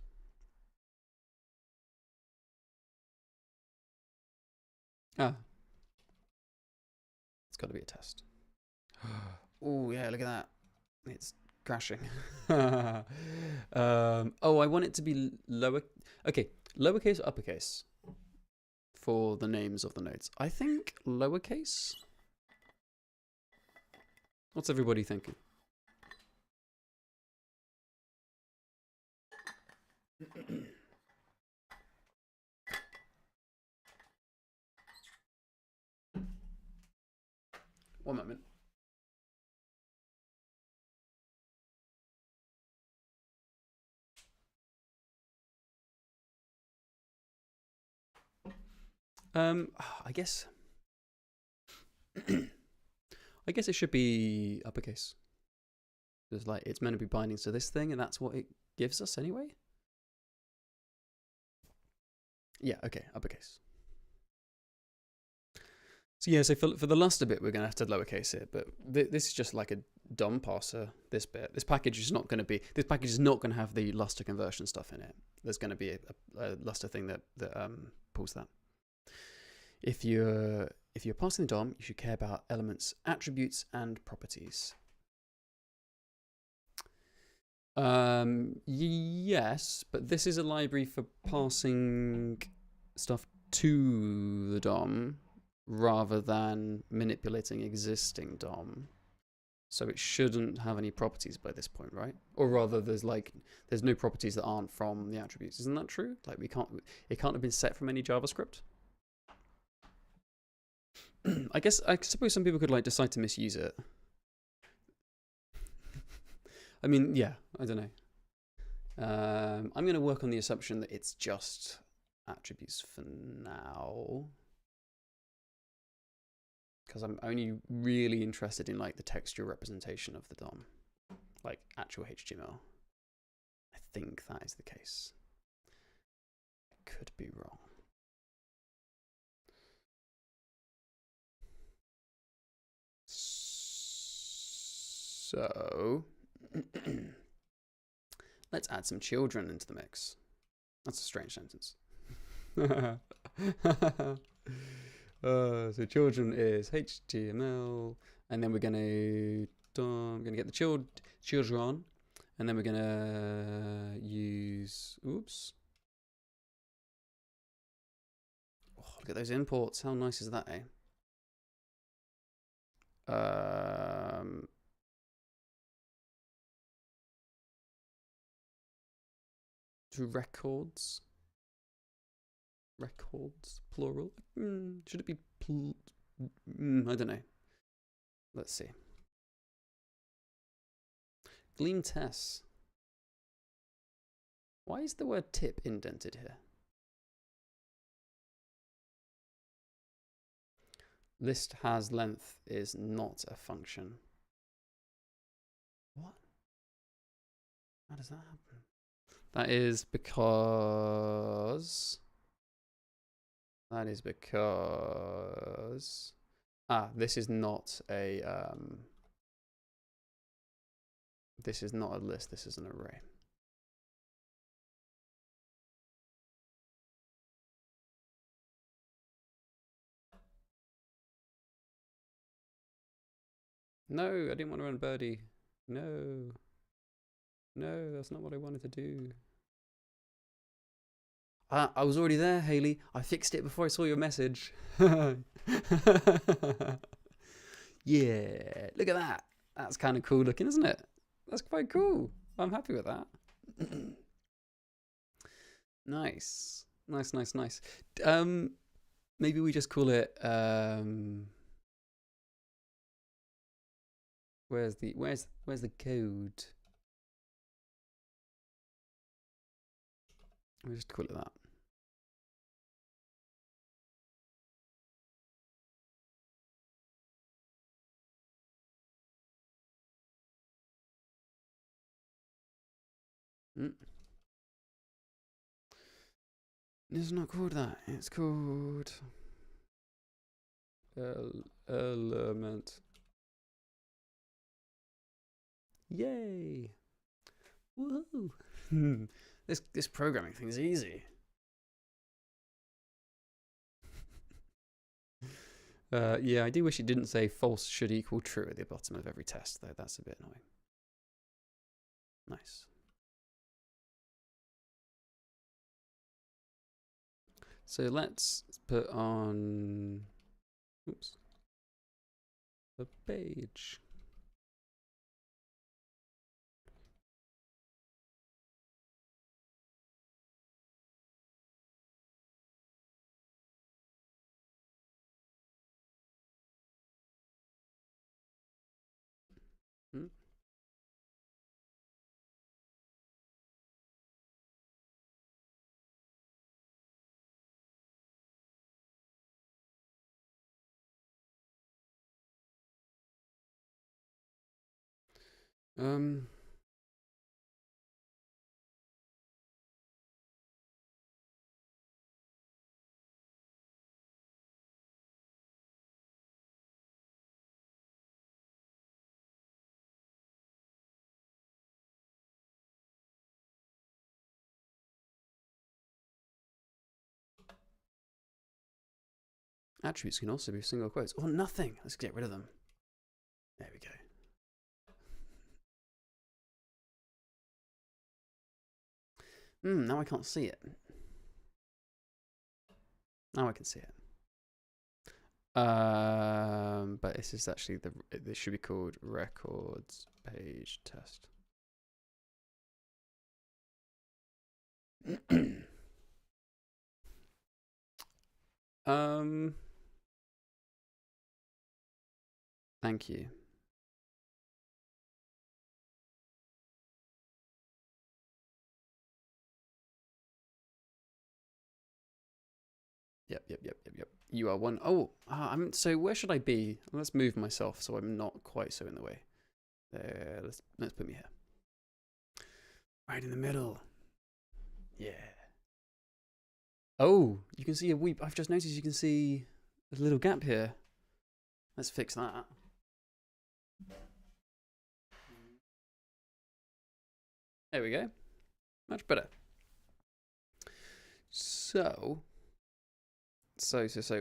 Ah, it's got to be a test. Oh yeah, look at that. It's crashing. Oh, I want it to be lower. Okay, lowercase or uppercase for the names of the nodes. I think lowercase. What's everybody thinking? One moment. I guess I guess it should be uppercase. Because like it's meant to be binding to this thing, and that's what it gives us anyway. Yeah, okay, uppercase. So yeah, so for the luster bit, we're going to have to lowercase it, but this is just like a DOM parser, this bit. This package is not going to have the luster conversion stuff in it. There's going to be a luster thing that pulls that. If you're passing the DOM, you should care about elements, attributes, and properties. Yes, but this is a library for passing stuff to the DOM rather than manipulating existing DOM. So it shouldn't have any properties by this point, right? Or rather, there's no properties that aren't from the attributes. Isn't that true? Like it can't have been set from any JavaScript. I suppose some people could like decide to misuse it. I mean, yeah, I don't know. I'm going to work on the assumption that it's just attributes for now, because I'm only really interested in like the textual representation of the DOM, like actual HTML. I think that is the case. I could be wrong. So let's add some children into the mix. That's a strange sentence. So children is HTML, and then we're gonna get the children, and then we're gonna use oops. Oh, look at those imports. How nice is that, eh? To records, plural. Should it be I don't know. Let's see. Gleam tests. Why is the word tip indented here? List has length is not a function. What? How does that happen? That is because this is not a this is not a list, this is an array. No, I didn't want to run birdie. No. No, that's not what I wanted to do. I was already there, Haley. I fixed it before I saw your message. Yeah, look at that. That's kind of cool looking, isn't it? That's quite cool. I'm happy with that. Nice. Nice, nice, nice. Maybe we just call it where's the code? We'll just call it that. It's not called that. It's called element. Yay! Woohoo! This programming thing is easy. Yeah, I do wish it didn't say false should equal true at the bottom of every test, though. That's a bit annoying. Nice. So let's put on, oops, the page. Attributes can also be single quotes or nothing. Let's get rid of them. There we go. Now I can't see it. Now I can see it. But this is actually this should be called records page test. Thank you. Yep. You are one. Oh, so where should I be? Let's move myself so I'm not quite so in the way. There, let's put me here. Right in the middle. Yeah. Oh, you can see a weep. I've just noticed you can see a little gap here. Let's fix that. There we go. Much better. So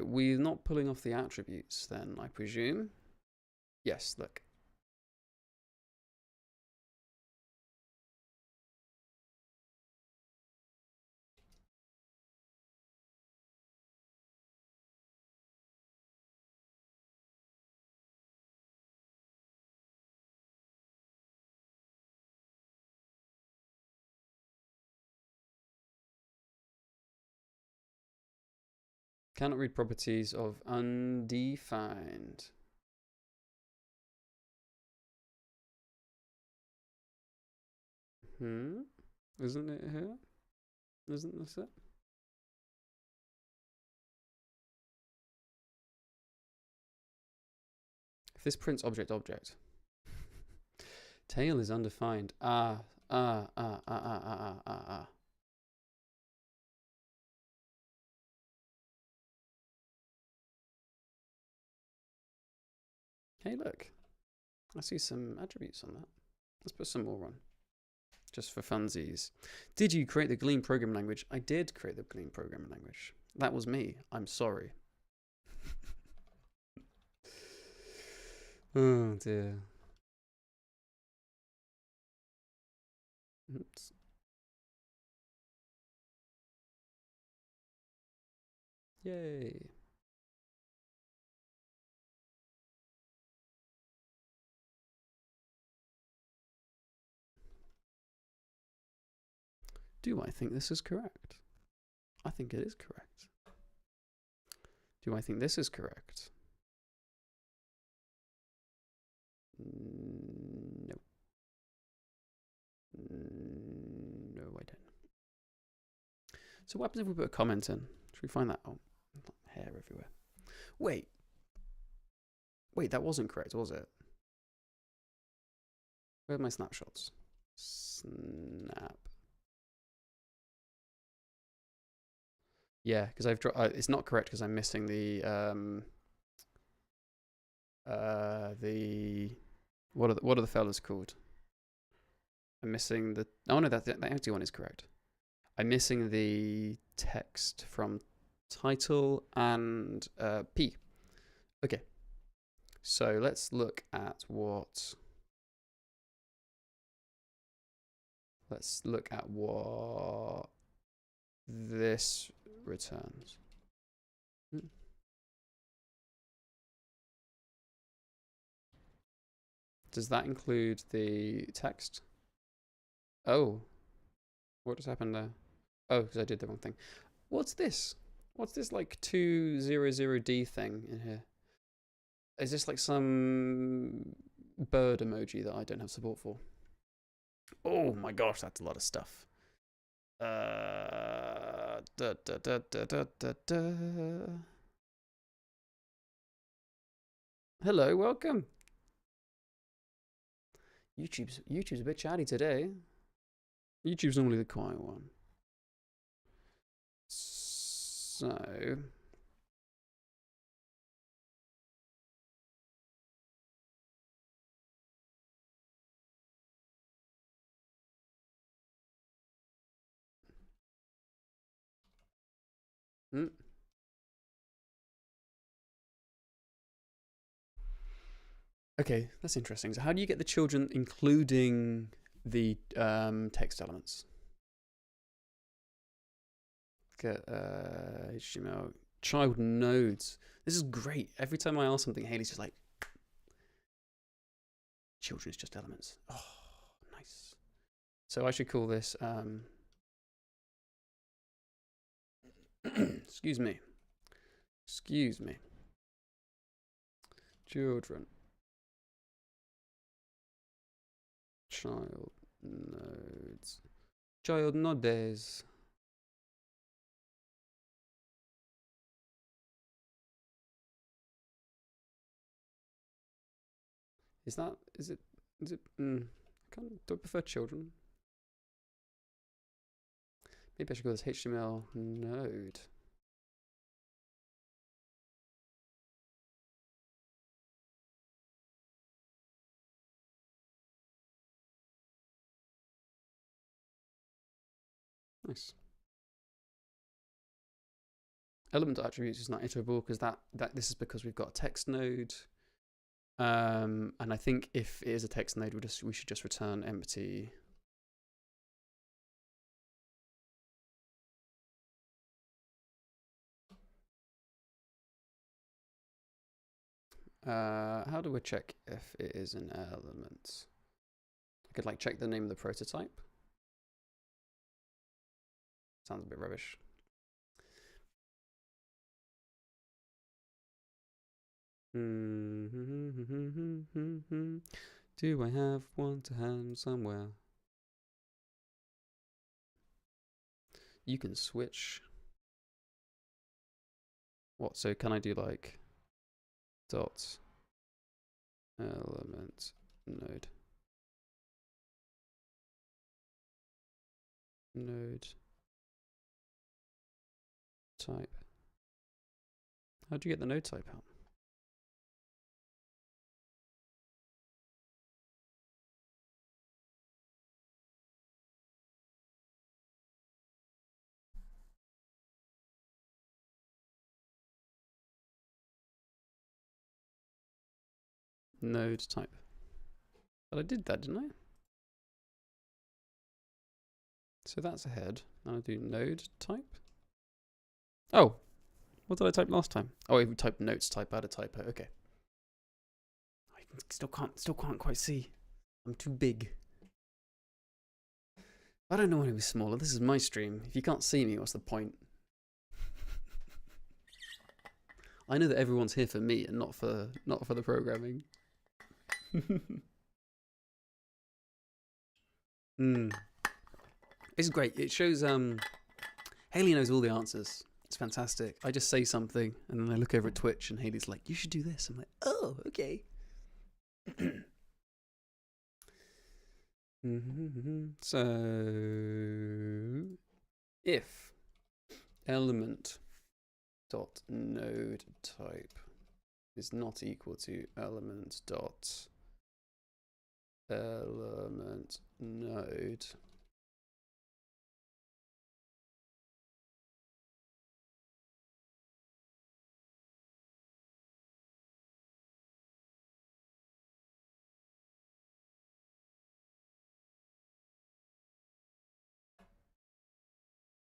we're not pulling off the attributes then, I presume. Yes, look. Cannot read properties of undefined. Isn't it here? Isn't this it? If this prints object, tail is undefined. Ah, ah, ah, ah, ah, ah, ah, ah. Hey, look. I see some attributes on that. Let's put some more on, just for funsies. Did you create the Gleam programming language? I did create the Gleam programming language. That was me. I'm sorry. Oh dear. Oops. Yay. Do I think this is correct? I think it is correct. Do I think this is correct? No. No, I don't. So what happens if we put a comment in? Should we find that? Oh, hair everywhere. Wait. Wait, that wasn't correct, was it? Where are my snapshots? Snap. Yeah, because it's not correct because I'm missing the what are the fellas called? I'm missing the. Oh no, that empty one is correct. I'm missing the text from title and P. Okay, so let's look at what. Let's look at what this returns. Does that include the text? Oh, what just happened there? Oh, because I did the wrong thing. What's this? What's this like 200D thing in here? Is this like some bird emoji that I don't have support for? Oh my gosh, that's a lot of stuff. Da, da, da, da, da, da, da. Hello, welcome. YouTube's a bit chatty today. YouTube's normally the quiet one. So okay, that's interesting. So how do you get the children including the text elements? Get HTML child nodes. This is great. Every time I ask something, Haley's just like, children is just elements. Oh, nice. So I should call this excuse me. Excuse me. Children. Child nodes. Child nodes. Is it, do I prefer children? Maybe I should call this HTML node. Nice. Element attributes is not iterable because this is because we've got a text node. And I think if it is a text node, we should just return empty. How do we check if it is an element? I could like check the name of the prototype. Sounds a bit rubbish. Do I have one to hand somewhere? You can switch. What? So can I do like dot element node? node type. How do you get the node type out? Node type. But I did that, didn't I? So that's a head. And I do node type. Oh, what did I type last time? Oh, I typed notes type, add a typo. Okay. I still can't quite see. I'm too big. I don't know when it was smaller. This is my stream. If you can't see me, what's the point? I know that everyone's here for me and not for the programming. It's great. It shows Haley knows all the answers. It's fantastic. I just say something and then I look over at Twitch and Haley's like, you should do this. I'm like, oh, okay. So if element dot node type is not equal to element dot element node,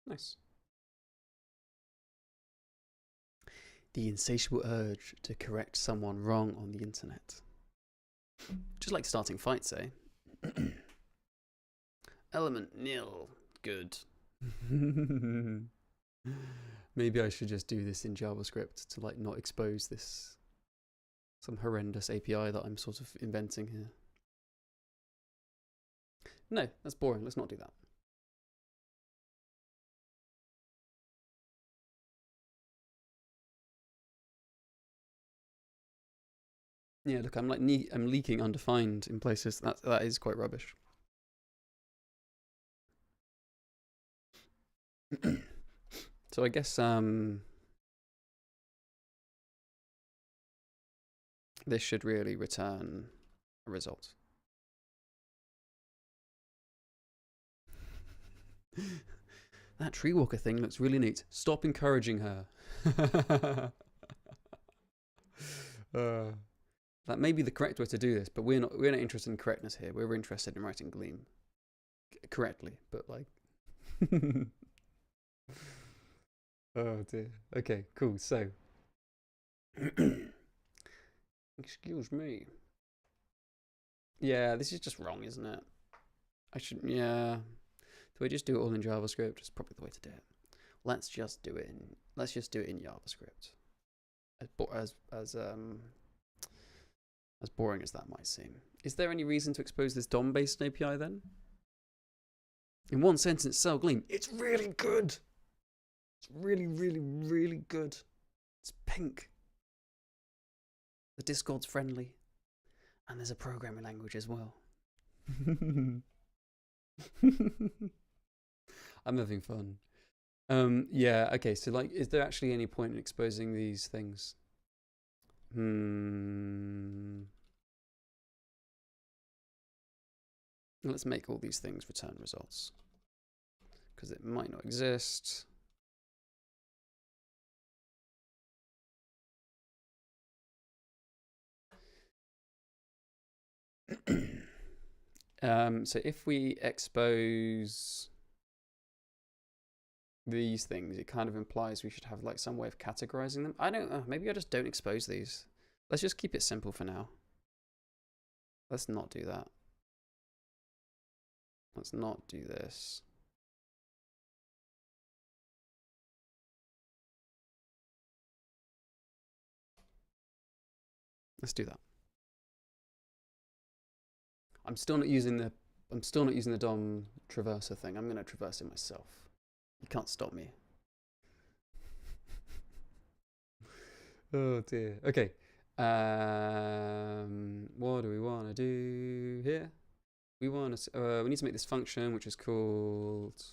nice. The insatiable urge to correct someone wrong on the internet. Just like starting fights, eh? Element nil. Good. Maybe I should just do this in JavaScript to like not expose this some horrendous API that I'm sort of inventing here. No, that's boring. Let's not do that. Yeah, look, I'm leaking undefined in places. That is quite rubbish. So I guess this should really return a result. That tree walker thing looks really neat. Stop encouraging her. That may be the correct way to do this, but we're not interested in correctness here. We're interested in writing Gleam correctly, but like. Oh dear. Okay, cool. So, excuse me. Yeah, this is just wrong, isn't it? I shouldn't. Yeah. Do I just do it all in JavaScript? It's probably the way to do it. Let's just do it in JavaScript. As boring as that might seem. Is there any reason to expose this DOM-based API then? In one sentence, sell Gleam. It's really good. It's really, really, really good. It's pink. The Discord's friendly. And there's a programming language as well. I'm having fun. Yeah, okay, so like, is there actually any point in exposing these things? Let's make all these things return results. Because it might not exist. So if we expose these things, it kind of implies we should have like some way of categorizing them. I don't know. Maybe I just don't expose these. Let's just keep it simple for now. Let's not do that. Let's not do this. Let's do that. I'm still not using the DOM traverser thing. I'm going to traverse it myself. You can't stop me. Oh dear. Okay. What do we want to do here? We need to make this function which is called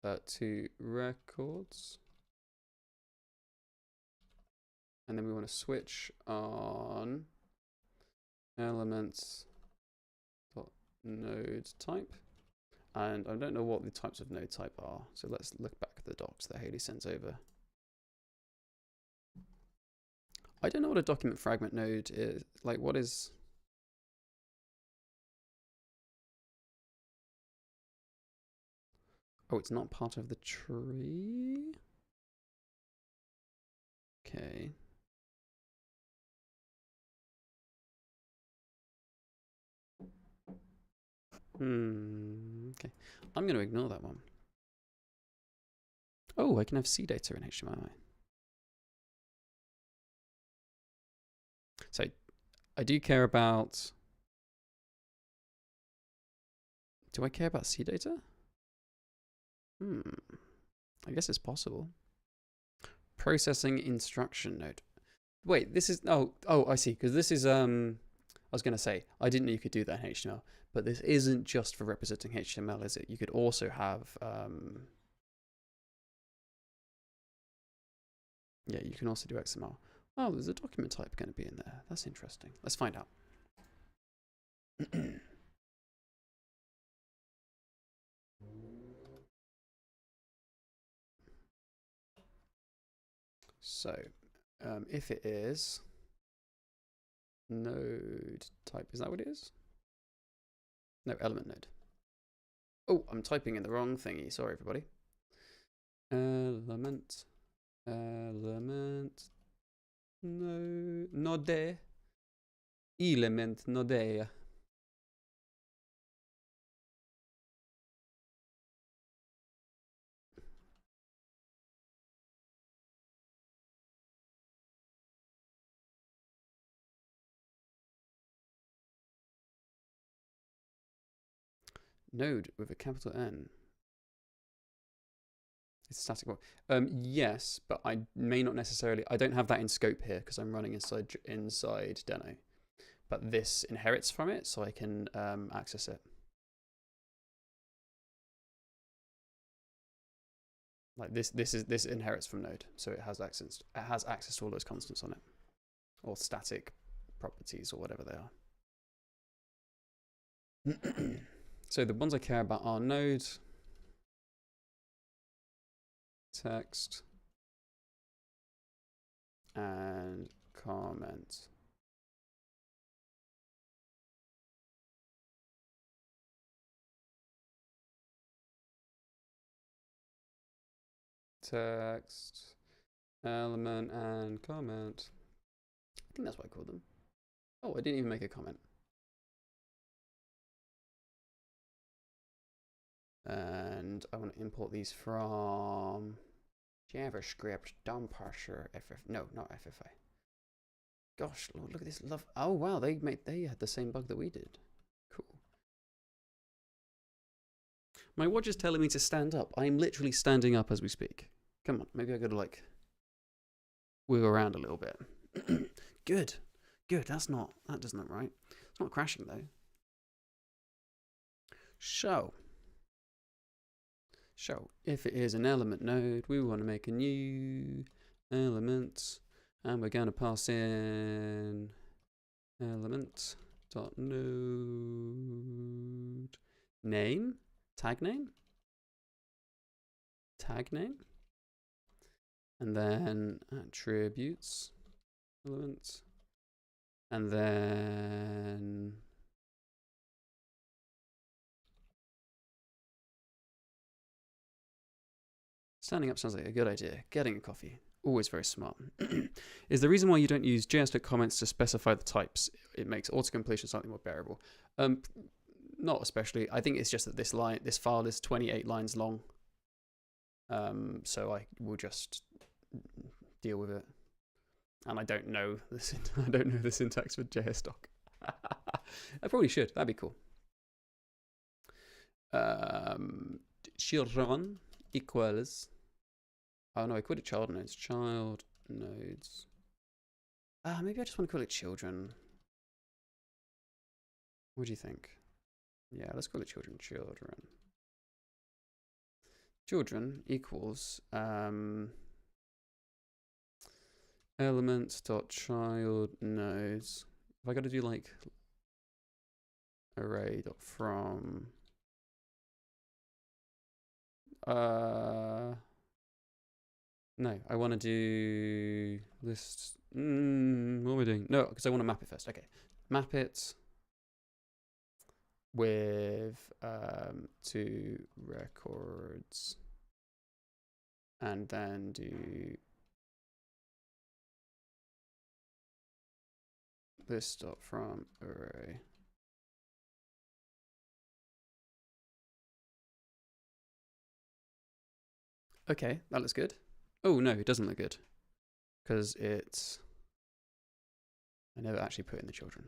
to records. And then we want to switch on elements dot node type. And I don't know what the types of node type are. So let's look back at the docs that Haley sends over. I don't know what a document fragment node is. Like, what is... Oh, it's not part of the tree? Okay. Okay. I'm going to ignore that one. Oh, I can have C data in HTML. So I do care about... Do I care about C data? I guess it's possible. Processing instruction node. Wait, this is... Oh, I see. Because this is... I was going to say, I didn't know you could do that in HTML. But this isn't just for representing HTML, is it? You could also have... yeah, you can also do XML. Oh, there's a document type going to be in there. That's interesting. Let's find out. So, if it is node type, is that what it is? No, element node. Oh, I'm typing in the wrong thingy. Sorry, everybody. Element no node element node. Node with a capital N. It's static. Yes, but I may not necessarily. I don't have that in scope here because I'm running inside Deno. But this inherits from it, so I can access it. Like this inherits from Node, so it has access. It has access to all those constants on it, or static properties, or whatever they are. So the ones I care about are node, text, and comment. Text, element, and comment. I think that's what I called them. Oh, I didn't even make a comment. And I want to import these from JavaScript, DOM parser, no, not FFA. Gosh, look at this love. Oh wow, they had the same bug that we did. Cool. My watch is telling me to stand up. I'm literally standing up as we speak. Come on, maybe I gotta like wiggle around a little bit. Good. That doesn't look right. It's not crashing though. So if it is an element node, we want to make a new element, and we're going to pass in element dot node name, tag name, and then attributes element, and then standing up sounds like a good idea. Getting a coffee, always very smart. Is the reason why you don't use JS.comments to specify the types? It makes autocompletion slightly more bearable. Not especially. I think it's just that this file is 28 lines long. So I will just deal with it. And I don't know the syntax for JS.doc. I probably should. That'd be cool. Children equals. Oh no, I called it child nodes. Child nodes. Maybe I just want to call it children. What do you think? Yeah, let's call it children. children equals element dot child nodes. Have I got to do like array dot from no, I want to do list. What am I doing? No, because I want to map it first. Okay, map it with to records, and then do list dot from array. Okay, that looks good. Oh no, it doesn't look good because it's. I never actually put in the children.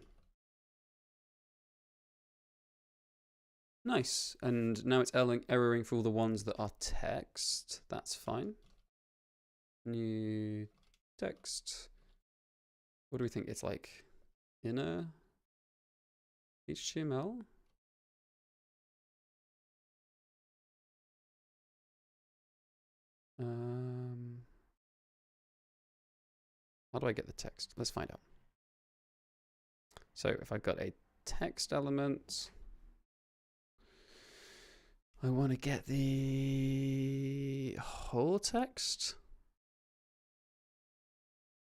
Nice, and now it's erroring for all the ones that are text. That's fine. New text. What do we think? It's like inner HTML. How do I get the text? Let's find out. So if I've got a text element, I want to get the whole text.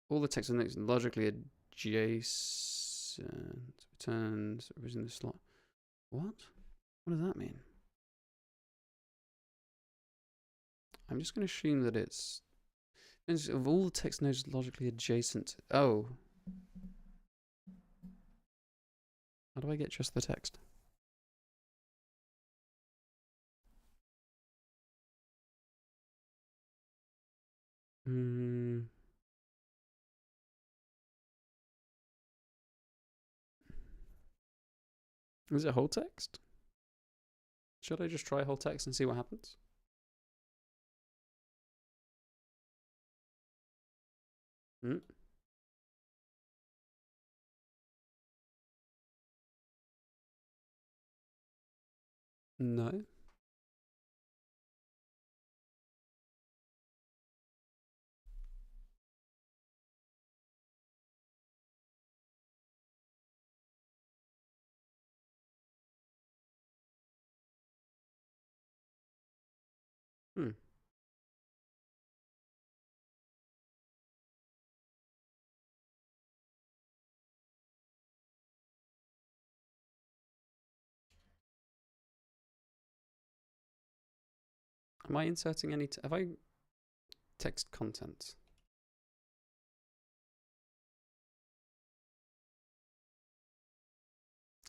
All the text is logically adjacent. Returns in the slot. What? What does that mean? I'm just going to assume that it's of all the text nodes logically adjacent. Oh. How do I get just the text? Is it whole text? Should I just try whole text and see what happens? No. Am I inserting any? Have I text content?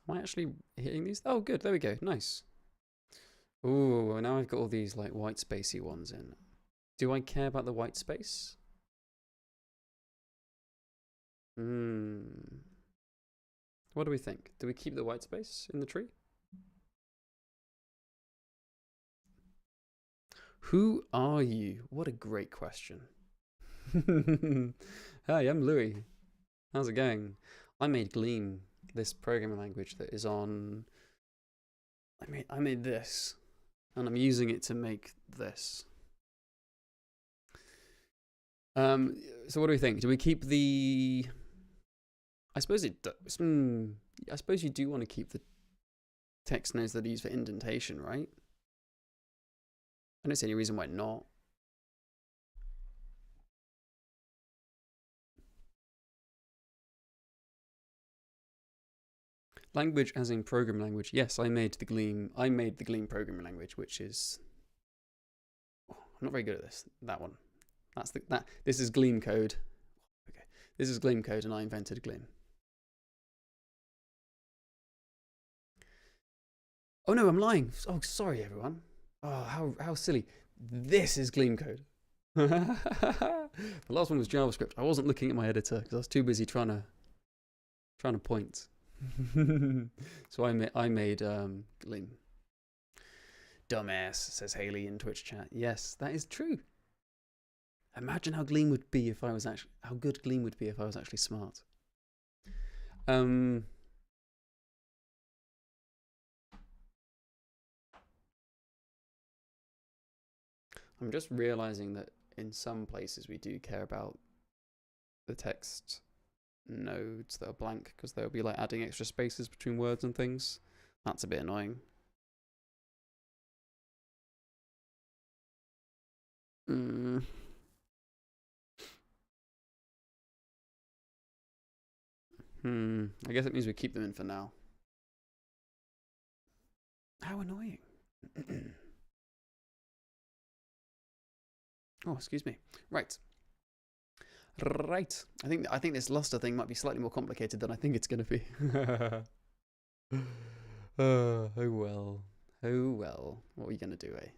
Am I actually hitting these? Oh, good. There we go. Nice. Ooh, now I've got all these like white spacey ones in. Do I care about the white space? What do we think? Do we keep the white space in the tree? Who are you? What a great question. Hi, I'm Louis. How's it going? I made Gleam, this programming language that is on. I made this, and I'm using it to make this. So what do we think? Do we keep the? I suppose it does. I suppose you do want to keep the text nodes that are used for indentation, right? I don't see any reason why not. Language as in programming language. Yes, I made the Gleam programming language, which is. Oh, I'm not very good at this. That one. This is Gleam code. Okay. This is Gleam code, and I invented Gleam. Oh no, I'm lying. Oh, sorry everyone. Oh, how silly. This is Gleam code. The last one was JavaScript. I wasn't looking at my editor because I was too busy trying to point. So I made Gleam. Dumbass, says Haley in Twitch chat. Yes, that is true. Imagine how Gleam would be if I was actually how good Gleam would be if I was actually smart. I'm just realizing that in some places we do care about the text nodes that are blank because they'll be like adding extra spaces between words and things. That's a bit annoying. I guess it means we keep them in for now. How annoying. Oh, excuse me. Right. Right. I think this luster thing might be slightly more complicated than I think it's going to be. Oh well. Oh well. What are we going to do, eh?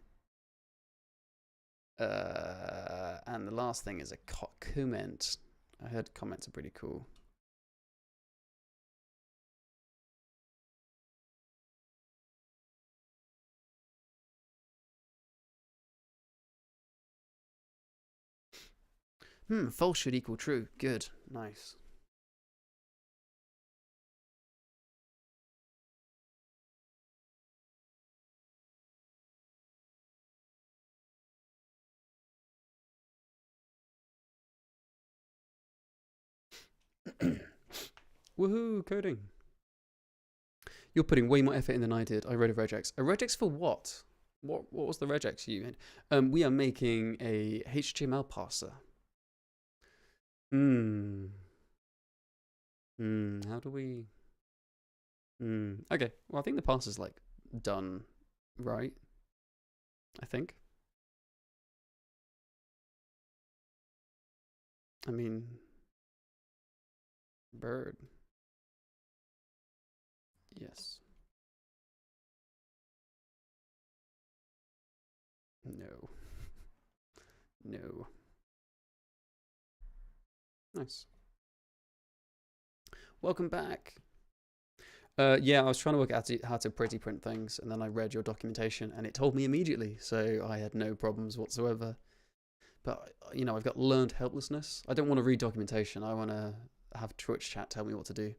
And the last thing is a comment. I heard comments are pretty cool. False should equal true. Good. Nice. Woohoo, coding. You're putting way more effort in than I did. I wrote a regex. A regex for what? What was the regex you made? We are making a HTML parser. How do we... Okay, well, I think the parser's, like, done, right? I think. I mean... Bird. Yes. No. No. Nice. Welcome back. Yeah, I was trying to work out how to pretty print things, and then I read your documentation, and it told me immediately, so I had no problems whatsoever. But, you know, I've got learned helplessness. I don't want to read documentation. I want to have Twitch chat tell me what to do.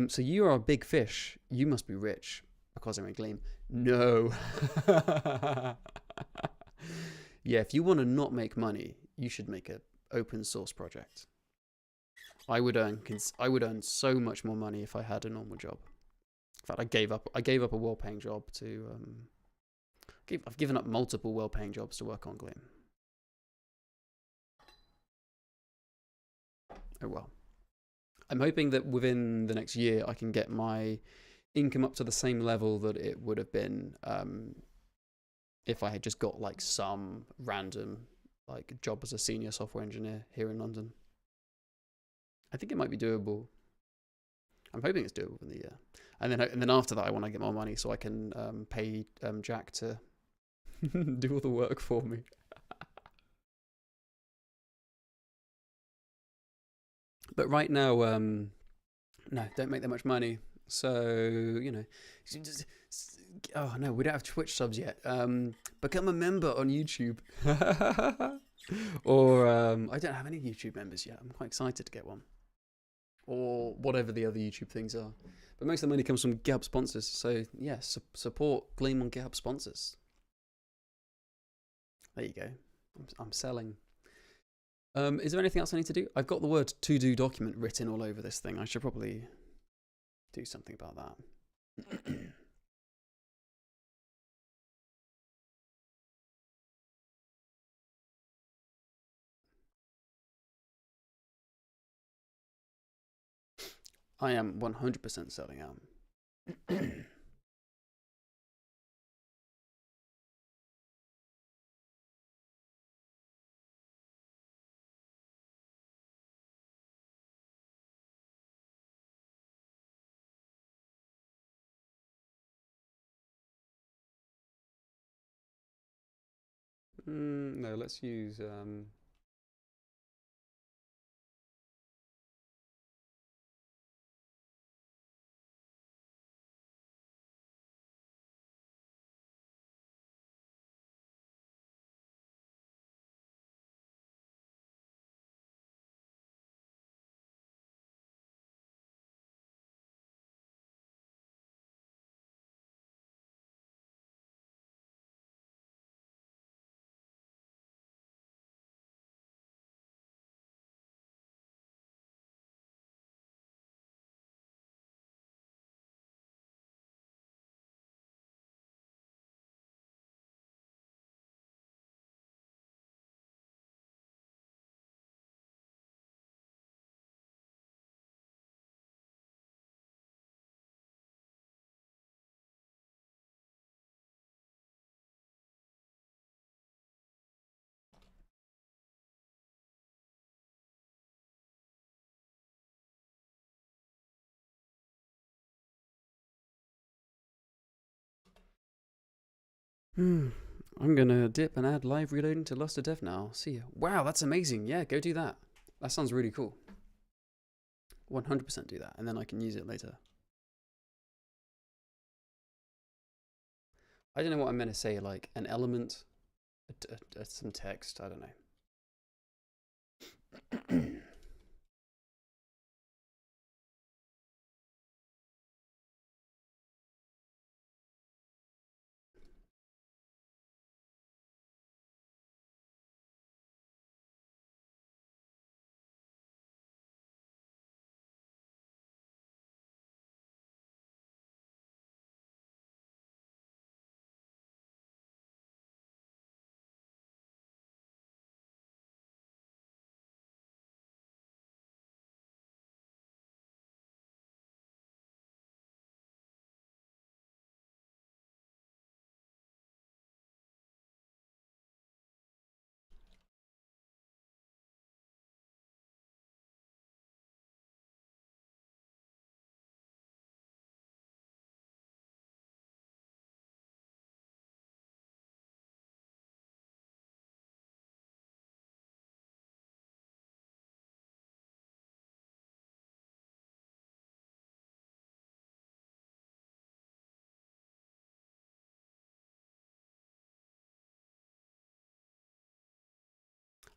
So you are a big fish. You must be rich because I'm in Gleam. No. Yeah, if you want to not make money, you should make an open source project. I would earn so much more money if I had a normal job. In fact, I gave up a well-paying job to I've given up multiple well-paying jobs to work on Gleam. Oh well. I'm hoping that within the next year I can get my income up to the same level that it would have been if I had just got like some random like job as a senior software engineer here in London. I think it might be doable. I'm hoping it's doable in the year. And then after that I want to get more money so I can pay Jack to do all the work for me. But right now, no, don't make that much money. So, you know, oh no, we don't have Twitch subs yet. Become a member on YouTube. Or I don't have any YouTube members yet. I'm quite excited to get one. Or whatever the other YouTube things are. But most of the money comes from GitHub sponsors. So, yeah, support Gleam on GitHub sponsors. There you go. I'm selling. Is there anything else I need to do? I've got the word to do document written all over this thing. I should probably do something about that. I am 100% selling out. No, let's use I'm gonna dip and add live reloading to Luster Dev now. See ya. Wow, that's amazing. Yeah, go do that. That sounds really cool. 100% do that, and then I can use it later. I don't know what I'm meant to say, like an element, some text, I don't know.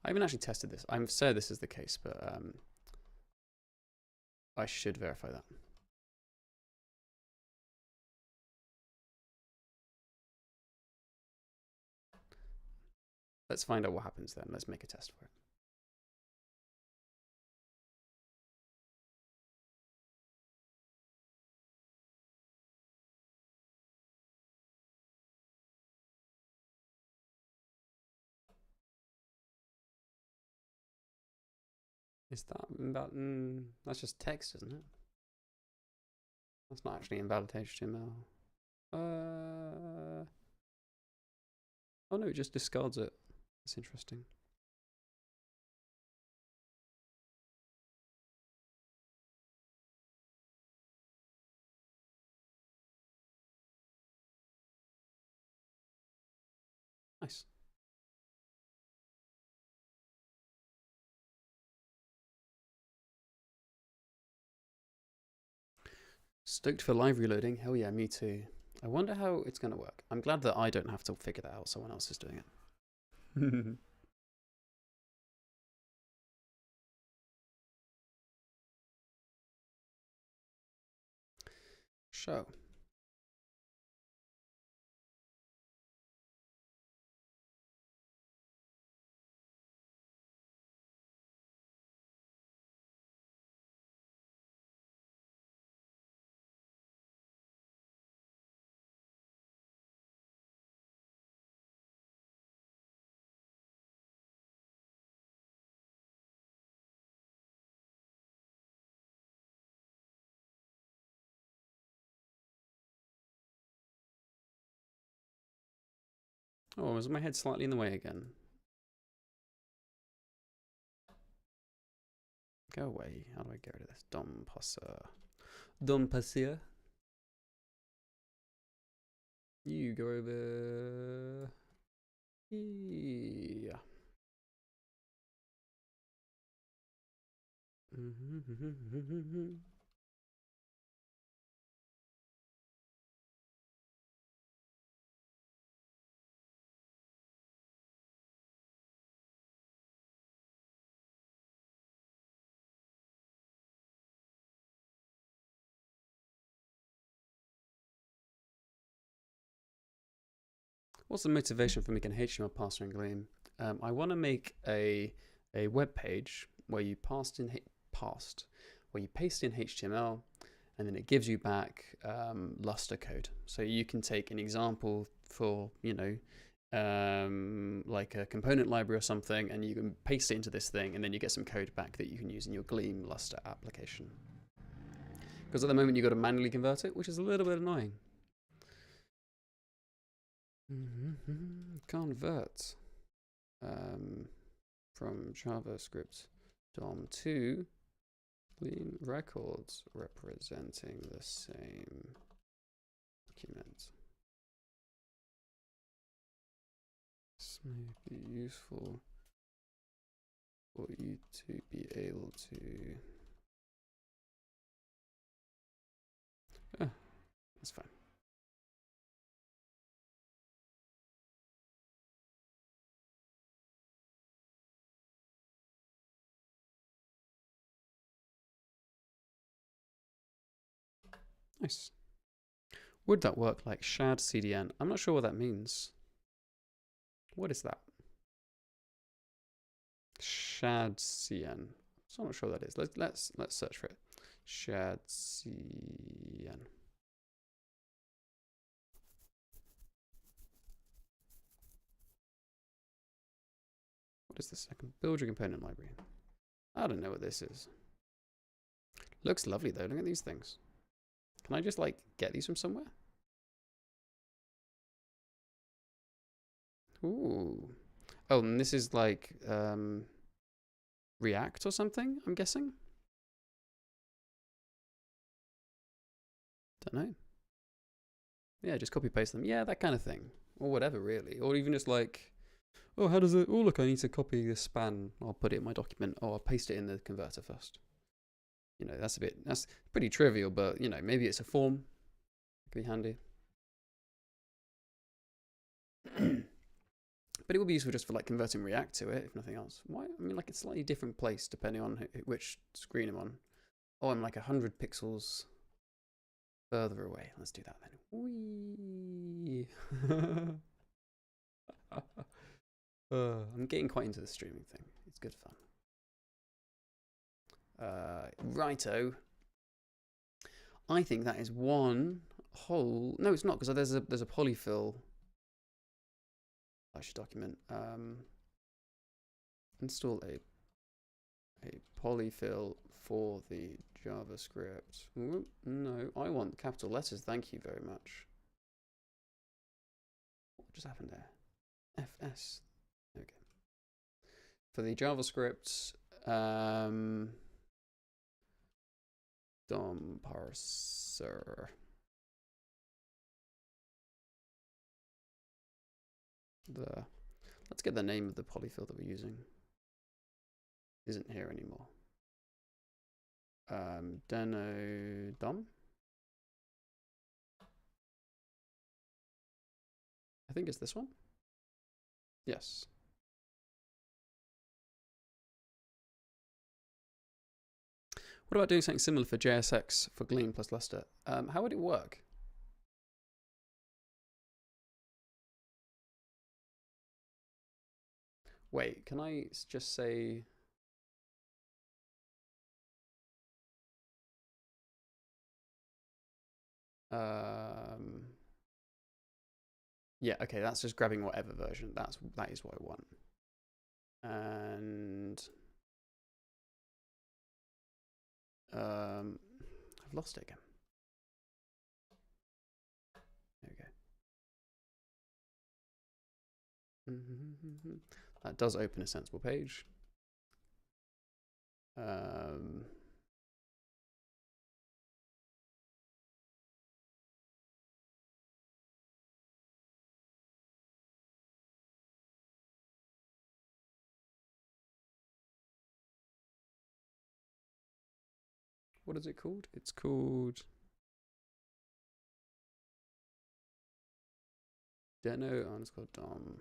I haven't actually tested this. I'm sure this is the case, but I should verify that. Let's find out what happens then. Let's make a test for it. Is that about? That's just text, isn't it? That's not actually invalid HTML. Oh no, it just discards it. That's interesting. Nice. Stoked for live reloading. Hell yeah, me too. I wonder how it's going to work. I'm glad that I don't have to figure that out. Someone else is doing it. Show. Oh, was my head slightly in the way again? Go away. How do I get rid of this? Dom parser. Dom parser. You go over here. What's the motivation for making HTML parser in Gleam? I want to make a web page where you paste in HTML, and then it gives you back Lustre code. So you can take an example for like a component library or something, and you can paste it into this thing, and then you get some code back that you can use in your Gleam Lustre application. Because at the moment you've got to manually convert it, which is a little bit annoying. Convert from JavaScript DOM to Gleam records representing the same document. This may be useful for you to be able to. Oh, that's fine. Nice. Would that work like shad CDN? I'm not sure what that means. What is that? Shad CN. So I'm not sure what that is. Let's search for it. Shad CN. What is this? I can build your component library. I don't know what this is. Looks lovely though. Look at these things. Can I just like get these from somewhere? Ooh. Oh, and this is like React or something, I'm guessing? Don't know. Yeah, just copy paste them. Yeah, that kind of thing. Or whatever, really. Or even just like, oh, how does it? Oh, look, I need to copy this span. I'll put it in my document. Or I'll paste it in the converter first. You know, that's pretty trivial, but, you know, maybe it's a form. It could be handy. But it would be useful just for like converting React to it, if nothing else. Why? I mean, like it's a slightly different place depending on which screen I'm on. Oh, I'm like 100 pixels further away. Let's do that then. Whee! I'm getting quite into the streaming thing. It's good fun. Righto. I think that is one whole. No, it's not because there's a polyfill. I should document. Install a polyfill for the JavaScript. Ooh, no, I want capital letters. Thank you very much. What just happened there? FS. Okay. For the JavaScript, DOM parser. Let's get the name of the polyfill that we're using. Isn't here anymore. Deno DOM. I think it's this one. Yes. What about doing something similar for JSX for Gleam plus Lustre? How would it work? Wait, can I just say... yeah, okay, that's just grabbing whatever version. That is what I want. And I've lost it again. There we go. That does open a sensible page. What is it called? It's called Deno_DOM.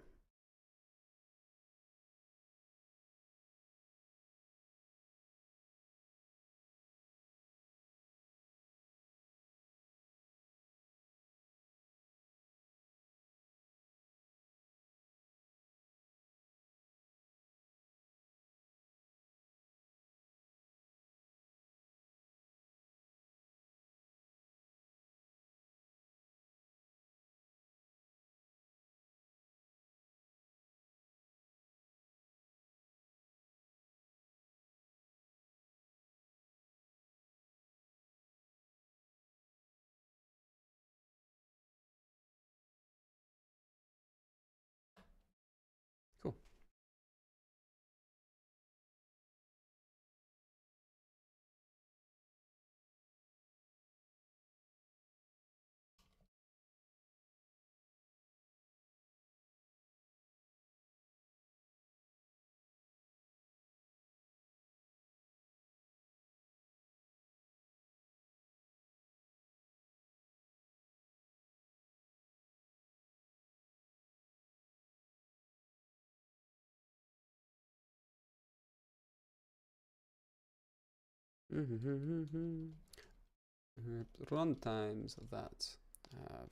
Runtimes that have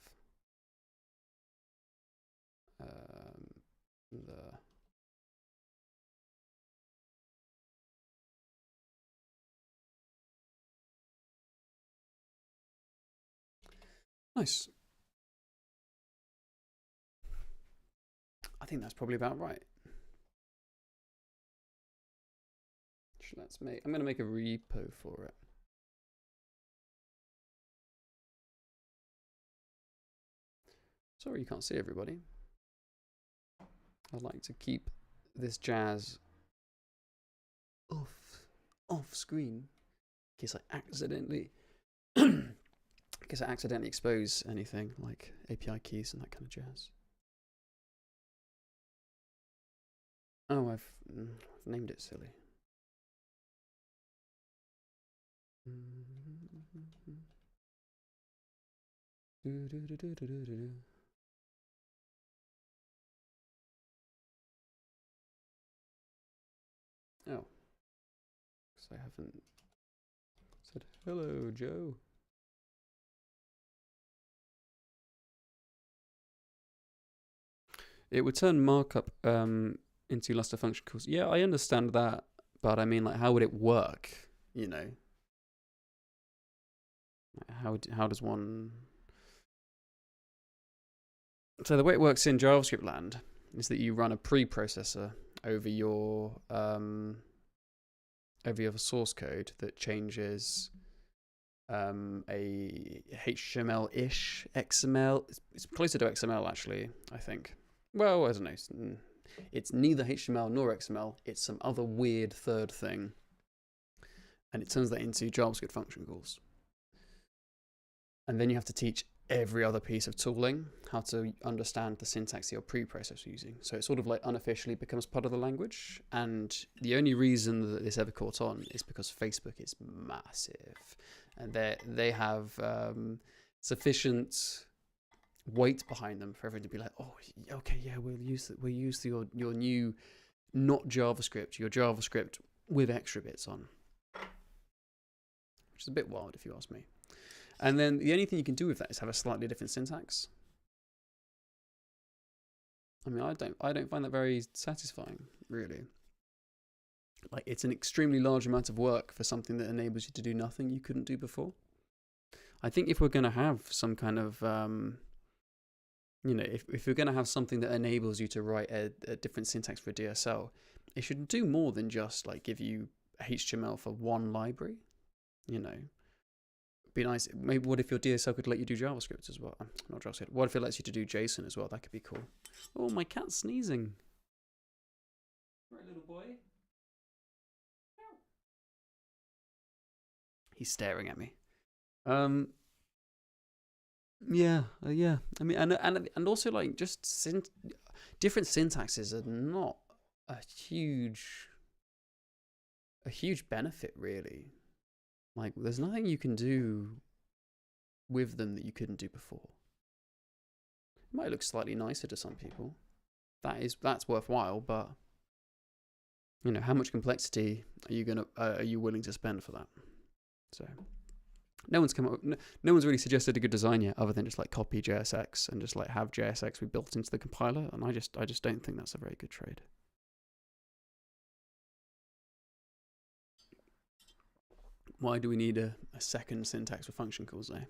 the nice. I think that's probably about right. Let's make. I'm going to make a repo for it. Sorry, you can't see everybody. I'd like to keep this jazz off screen in case I accidentally expose anything like API keys and that kind of jazz. Oh, I've named it silly. Oh, because I haven't said hello, Joe. It would turn markup into Lustre function calls. Yeah, I understand that, but I mean, like, how would it work? You know, how does one? So the way it works in JavaScript land is that you run a preprocessor over your source code that changes a HTML-ish XML. It's closer to XML actually, I think. Well, I don't know. It's neither HTML nor XML. It's some other weird third thing, and it turns that into JavaScript function calls. And then you have to teach every other piece of tooling how to understand the syntax your preprocessor using. So it sort of like unofficially becomes part of the language. And the only reason that this ever caught on is because Facebook is massive, and they have sufficient weight behind them for everyone to be like, oh, okay, yeah, we'll use your new not JavaScript, your JavaScript with extra bits on, which is a bit wild if you ask me. And then the only thing you can do with that is have a slightly different syntax. I mean, I don't find that very satisfying, really. Like, it's an extremely large amount of work for something that enables you to do nothing you couldn't do before. I think if we're going to have some kind of, if you're going to have something that enables you to write a different syntax for a DSL, it should do more than just like give you HTML for one library, you know. Be nice. Maybe what if your DSL could let you do JavaScript as well? Not JavaScript. What if it lets you to do JSON as well? That could be cool. Oh, my cat's sneezing. Right, little boy. He's staring at me. Yeah. I mean, and also like just different syntaxes are not a huge benefit really. Like, there's nothing you can do with them that you couldn't do before. It might look slightly nicer to some people. That's worthwhile, but you know, how much complexity are you willing to spend for that? So no one's really suggested a good design yet, other than just like copy JSX and just like have JSX be built into the compiler, and I just don't think that's a very good trade. Why do we need a second syntax for function calls though?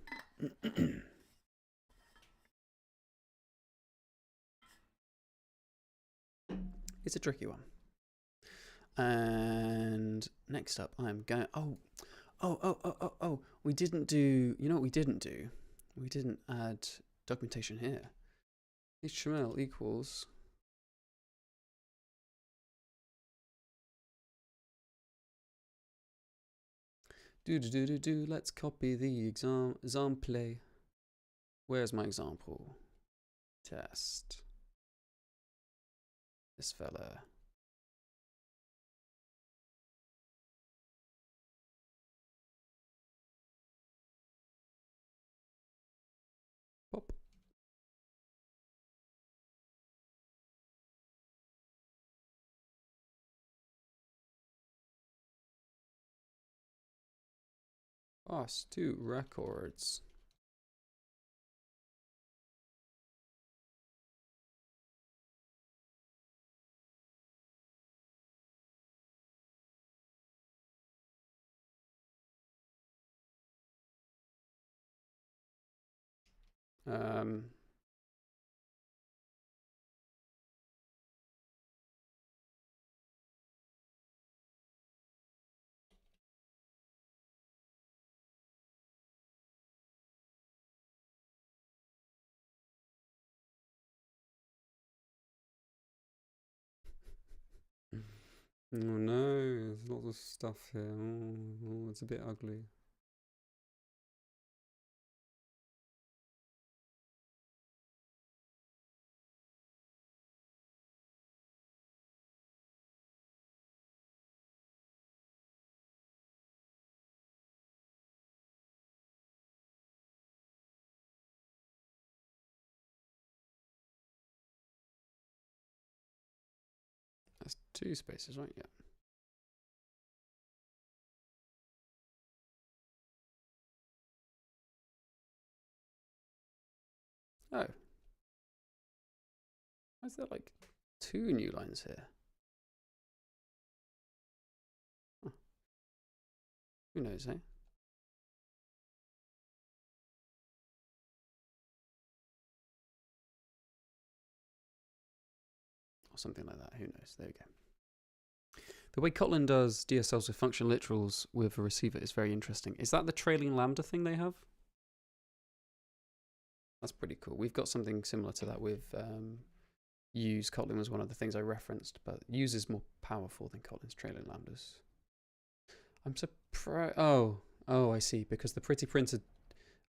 It's a tricky one. And next up, I'm going. Oh! We didn't do. You know what we didn't do? We didn't add documentation here. HTML equals. Let's copy the example. Where's my example? Test. This fella. Pop. Parse to records. Oh no, there's lots of stuff here. Oh, it's a bit ugly. That's 2 spaces, right? Yeah. Oh, why is there like 2 new lines here? Huh. Who knows, eh? Or something like that. Who knows? There we go. The way Kotlin does DSLs with function literals with a receiver is very interesting. Is that the trailing lambda thing they have? That's pretty cool. We've got something similar to that with use. Kotlin was one of the things I referenced, but use is more powerful than Kotlin's trailing lambdas. I'm surprised. Oh, I see. Because the pretty printer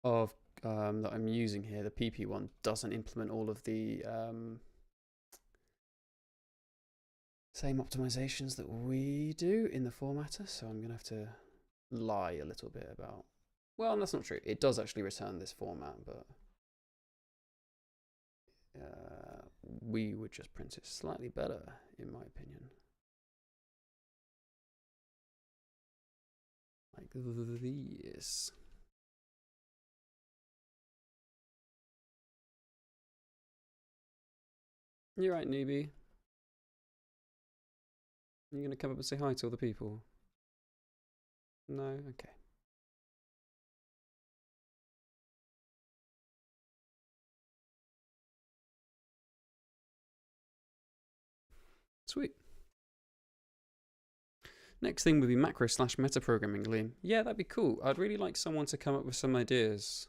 of that I'm using here, the PP one, doesn't implement all of the same optimizations that we do in the formatter. So I'm gonna have to lie a little bit about. Well, that's not true. It does actually return this format, but we would just print it slightly better, in my opinion. Like these. You're right, newbie. You're gonna come up and say hi to all the people? No? Okay. Sweet. Next thing would be macro/metaprogramming Gleam. Yeah, that'd be cool. I'd really like someone to come up with some ideas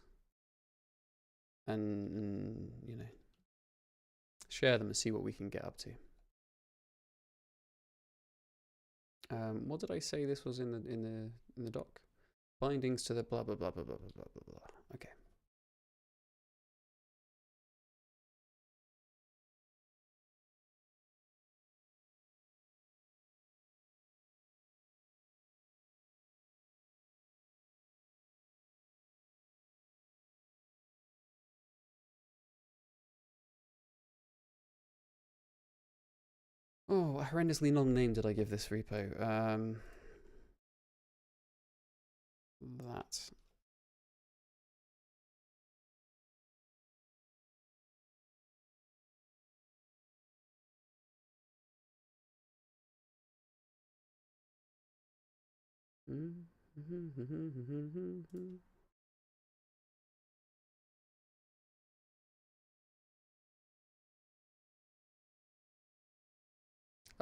and you know, share them and see what we can get up to. What did I say this was in the doc? Bindings to the blah blah blah blah blah blah blah blah. Okay. Oh, what horrendously long name did I give this repo? That.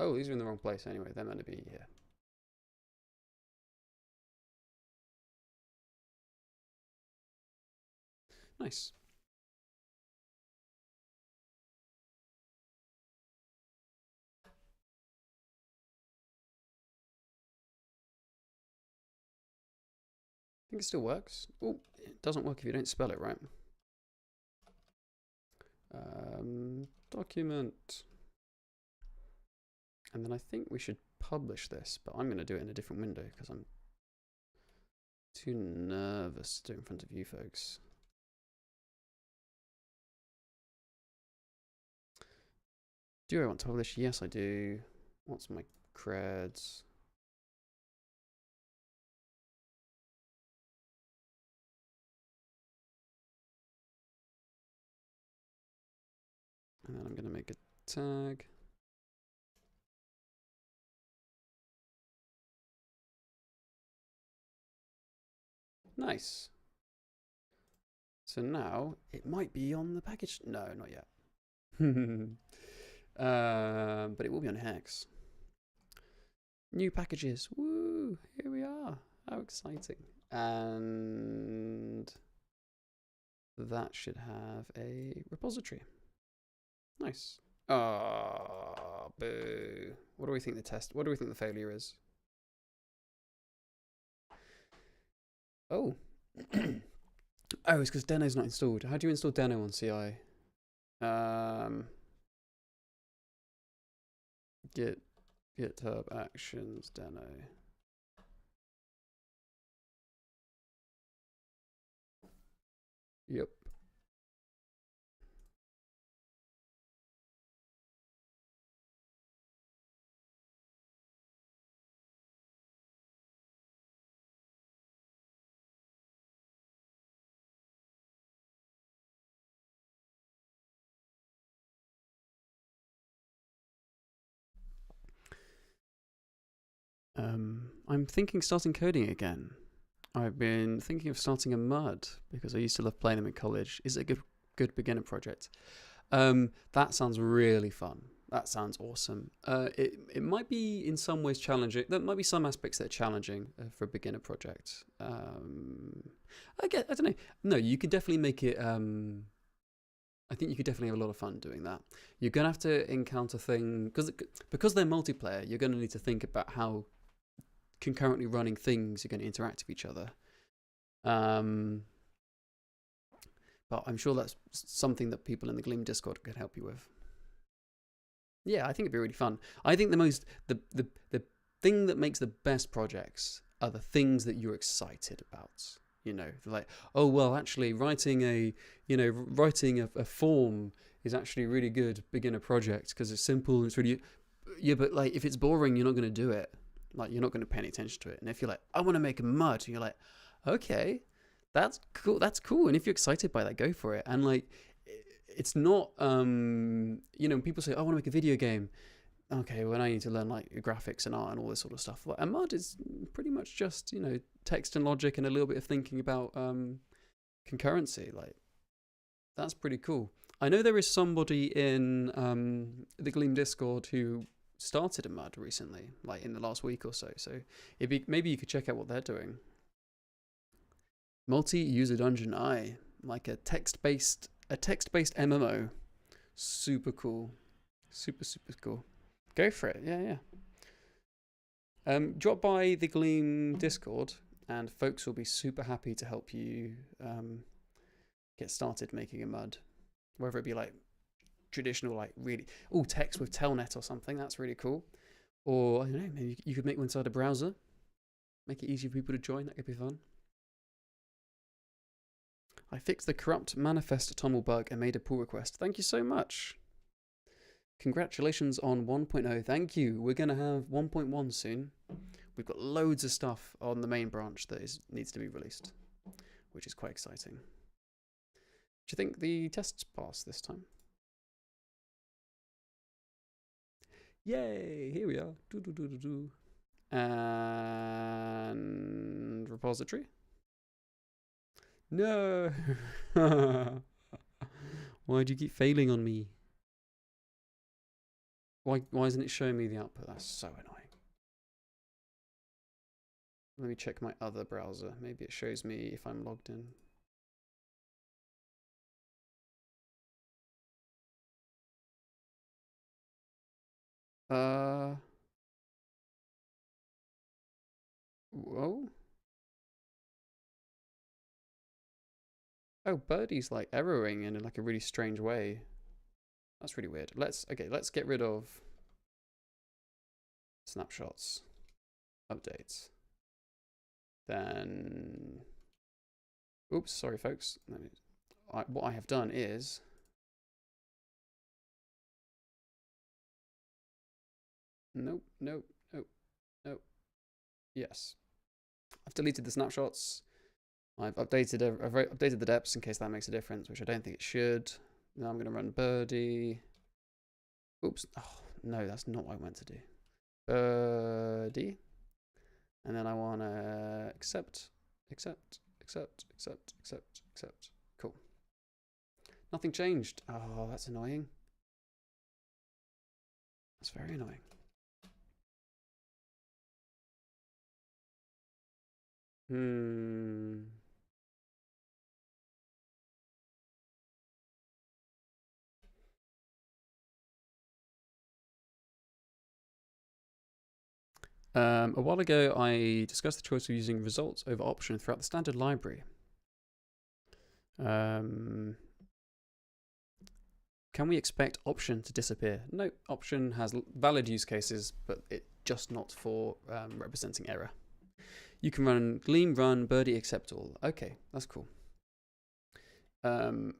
Oh, these are in the wrong place anyway. They're meant to be here. Nice. I think it still works. Oh, it doesn't work if you don't spell it right. Document. And then I think we should publish this, but I'm going to do it in a different window because I'm too nervous to do it in front of you folks. Do I want to publish? Yes, I do. What's my creds? And then I'm going to make a tag. Nice. So now it might be on the package. No, not yet. But it will be on Hex. New packages. Woo! Here we are. How exciting. And that should have a repository. Nice. Ah, boo. What do we think the failure is? Oh. Oh, it's because Deno's not installed. How do you install Deno on CI? GitHub Actions Deno. Yep. I'm thinking starting coding again. I've been thinking of starting a mud because I used to love playing them in college. Is it a good beginner project? That sounds really fun. That sounds awesome. It might be in some ways challenging. There might be some aspects that are challenging for a beginner project. I don't know. No, you could definitely make it. I think you could definitely have a lot of fun doing that. You're gonna have to encounter things because they're multiplayer. You're gonna need to think about how concurrently running things are going to interact with each other. But I'm sure that's something that people in the Gleam Discord can help you with. Yeah, I think it'd be really fun. I think the thing that makes the best projects are the things that you're excited about. You know, like, oh well, actually writing a form is actually a really good beginner project because it's simple and it's really, yeah, but like if it's boring, you're not going to do it. Like you're not going to pay any attention to it. And if you're like, I want to make a mud, and you're like, okay, that's cool. And if you're excited by that, go for it. And like, it's not, people say, I want to make a video game. Okay, well, I need to learn like graphics and art and all this sort of stuff. Like, a mud is pretty much just, text and logic and a little bit of thinking about concurrency. Like, that's pretty cool. I know there is somebody in the Gleam Discord who started a mud recently, like in the last week or so. So maybe you could check out what they're doing. Multi-user dungeon, like a text-based MMO. Super cool, super cool. Go for it, yeah. Drop by the Gleam Discord, and folks will be super happy to help you get started making a mud, whether it be like traditional, like really text with telnet or something. That's really cool. Or I don't know, maybe you could make one inside a browser, make it easy for people to join. That could be fun. I fixed the corrupt manifest tumble bug and made a pull request. Thank you so much. Congratulations on 1.0. Thank you. We're going to have 1.1 soon. We've got loads of stuff on the main branch that needs to be released, which is quite exciting. Do you think the tests pass this time? Yay! Here we are. And repository. No! Why do you keep failing on me? Why isn't it showing me the output? That's so annoying. Let me check my other browser. Maybe it shows me if I'm logged in. Whoa. Oh, Birdie's like erroring in like a really strange way. That's really weird. Let's get rid of snapshots, updates. Then, oops, sorry folks. What I have done is nope. Yes, I've deleted the snapshots. I've updated the depths in case that makes a difference, which I don't think it should. Now I'm going to run Birdie. Oops. Oh, no, that's not what I meant to do. Birdie. And then I want to accept. Cool. Nothing changed. Oh, that's annoying. That's very annoying. A while ago, I discussed the choice of using results over option throughout the standard library. Can we expect option to disappear? No, option has valid use cases, but it's just not for representing error. You can run Gleam, run, birdie, accept all. Okay, that's cool. Let's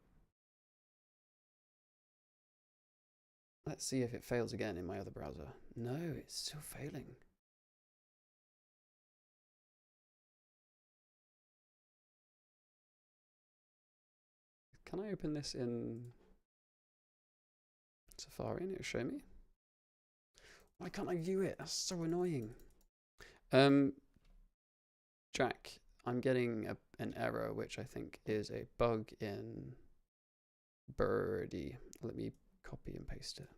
see if it fails again in my other browser. No, it's still failing. Can I open this in Safari and it'll show me? Why can't I view it? That's so annoying. Jack, I'm getting an error, which I think is a bug in Birdie. Let me copy and paste it.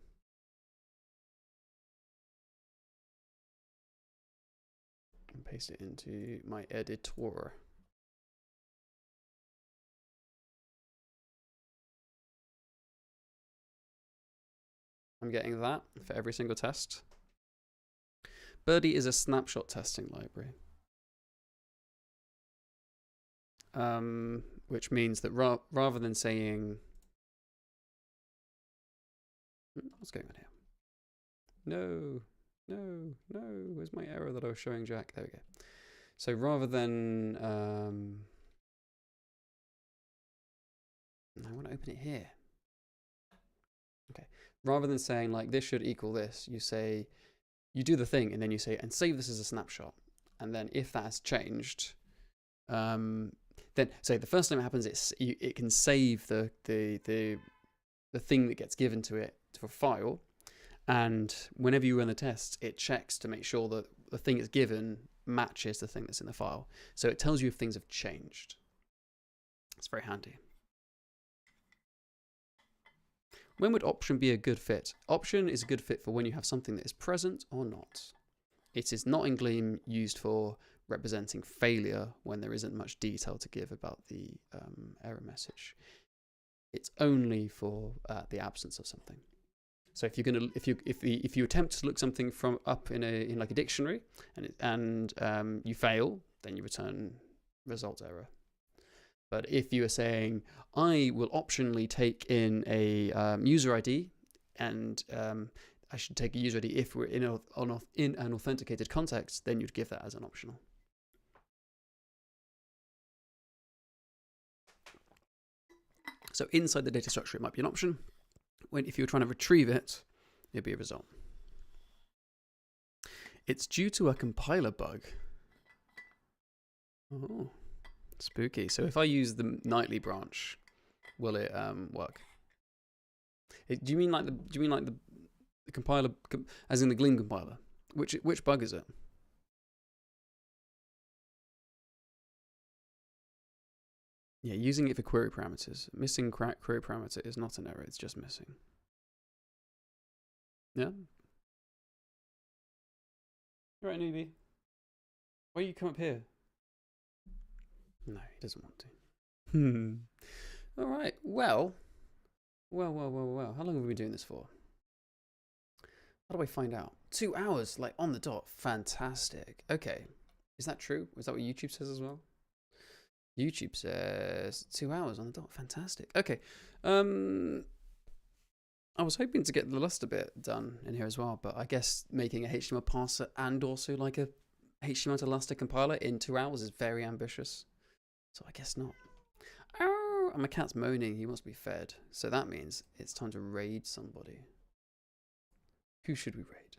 And paste it into my editor. I'm getting that for every single test. Birdie is a snapshot testing library. Which means that rather than saying, what's going on here? No, where's my error that I was showing Jack? There we go. So rather than, I want to open it here. Okay. Rather than saying like this should equal this, you say, you do the thing and then you say, and save this as a snapshot. And then if that has changed, then so the first time it happens, it can save the thing that gets given to it to a file, and whenever you run the test, it checks to make sure that the thing it's given matches the thing that's in the file. So it tells you if things have changed. It's very handy. When would option be a good fit? Option is a good fit for when you have something that is present or not. It is not in Gleam used for representing failure when there isn't much detail to give about the error message. It's only for the absence of something. So if you're gonna if you attempt to look something from up in like a dictionary and you fail, then you return result error. But if you are saying I will optionally take in a user ID and I should take a user ID if we're in an authenticated context, then you'd give that as an optional. So inside the data structure, it might be an option. If you're trying to retrieve it, it'd be a result. It's due to a compiler bug. Oh, spooky. So if I use the nightly branch, will it work? Do you mean like the compiler, as in the Gleam compiler? Which bug is it? Yeah, using it for query parameters. Missing query parameter is not an error, it's just missing. Yeah? All right, newbie. Why you come up here? No, he doesn't want to. All right, well. How long have we been doing this for? How do I find out? 2 hours, like on the dot. Fantastic. Okay. Is that true? Is that what YouTube says as well? YouTube says 2 hours on the dot. Fantastic. Okay. I was hoping to get the Luster bit done in here as well, but I guess making a HTML parser and also like a HTML to Luster compiler in 2 hours is very ambitious. So I guess not. Oh, and my cat's moaning. He wants to be fed. So that means it's time to raid somebody. Who should we raid?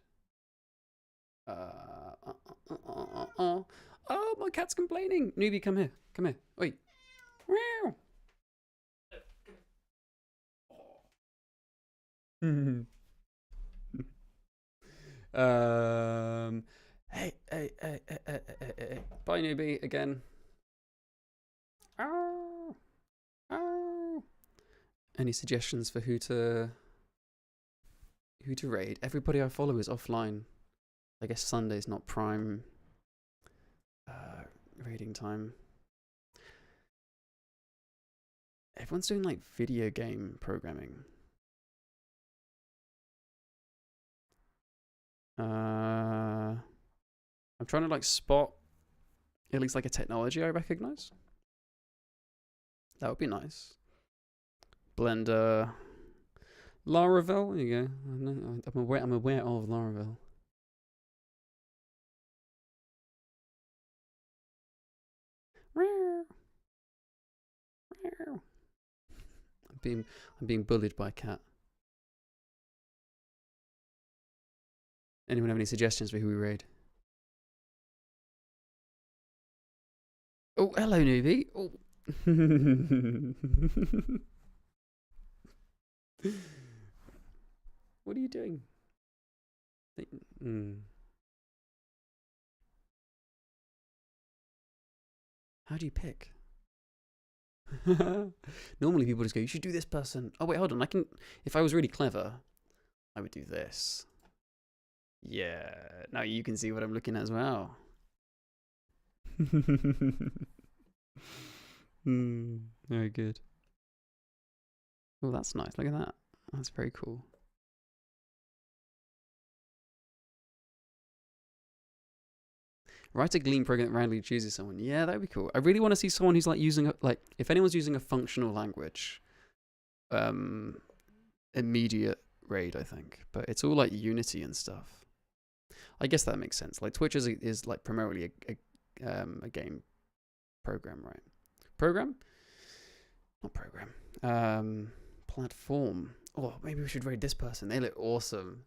Oh, my cat's complaining. Newbie, come here. Come here. Oi. Meow. Hey. Bye, newbie, again. Oh. Any suggestions for who to raid? Everybody I follow is offline. I guess Sunday's not prime raiding time. Everyone's doing like video game programming. I'm trying to like spot at least like a technology I recognize. That would be nice. Blender. Laravel, there you go. I'm aware of Laravel. I'm being bullied by a cat. Anyone have any suggestions for who we raid? Oh, hello, newbie. Oh. What are you doing? How do you pick? Normally people just go, you should do this person. Oh wait, hold on. If I was really clever, I would do this. Yeah. Now you can see what I'm looking at as well. Very good. Oh, that's nice. Look at that. That's very cool. Write a Gleam program that randomly chooses someone. Yeah, that would be cool. I really want to see someone who's like using if anyone's using a functional language, immediate raid, I think. But it's all like Unity and stuff. I guess that makes sense. Like Twitch is like primarily a game program, right? Program? Not program. Platform. Oh, maybe we should raid this person. They look awesome.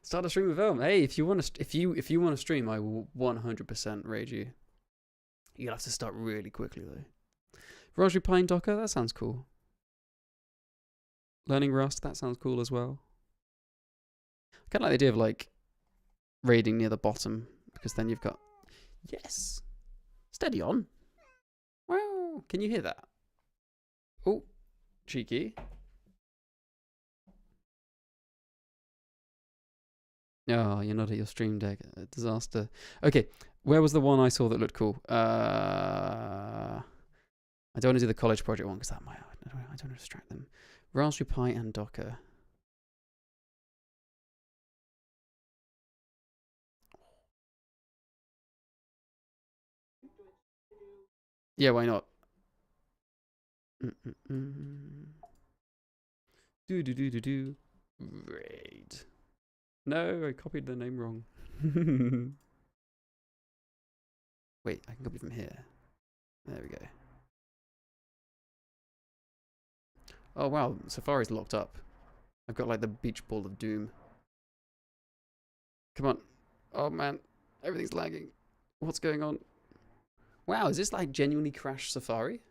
Start a stream with them. Hey, if you want to stream, I will 100% raid you. You'll have to start really quickly though. Raspberry Pi and Docker, that sounds cool. Learning Rust, that sounds cool as well. I kind of like the idea of like raiding near the bottom because then you've got yes, steady on. Wow, can you hear that? Oh, cheeky. Oh, you're not at your stream deck. Disaster. Okay, where was the one I saw that looked cool? I don't want to do the college project one because I don't want to distract them. Raspberry Pi and Docker. Yeah, why not? Do. Raid. No, I copied the name wrong. Wait, I can copy from here. There we go. Oh wow, Safari's locked up. I've got like the beach ball of doom. Come on. Oh man, everything's lagging. What's going on? Wow, is this like genuinely crashed Safari?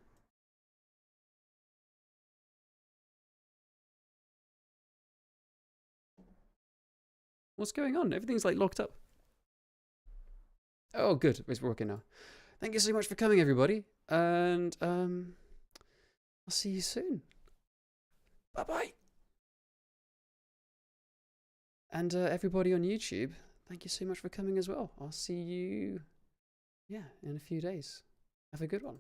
What's going on? Everything's like locked up. Oh, good. It's working now. Thank you so much for coming, everybody. And I'll see you soon. Bye-bye. And everybody on YouTube, thank you so much for coming as well. I'll see you, in a few days. Have a good one.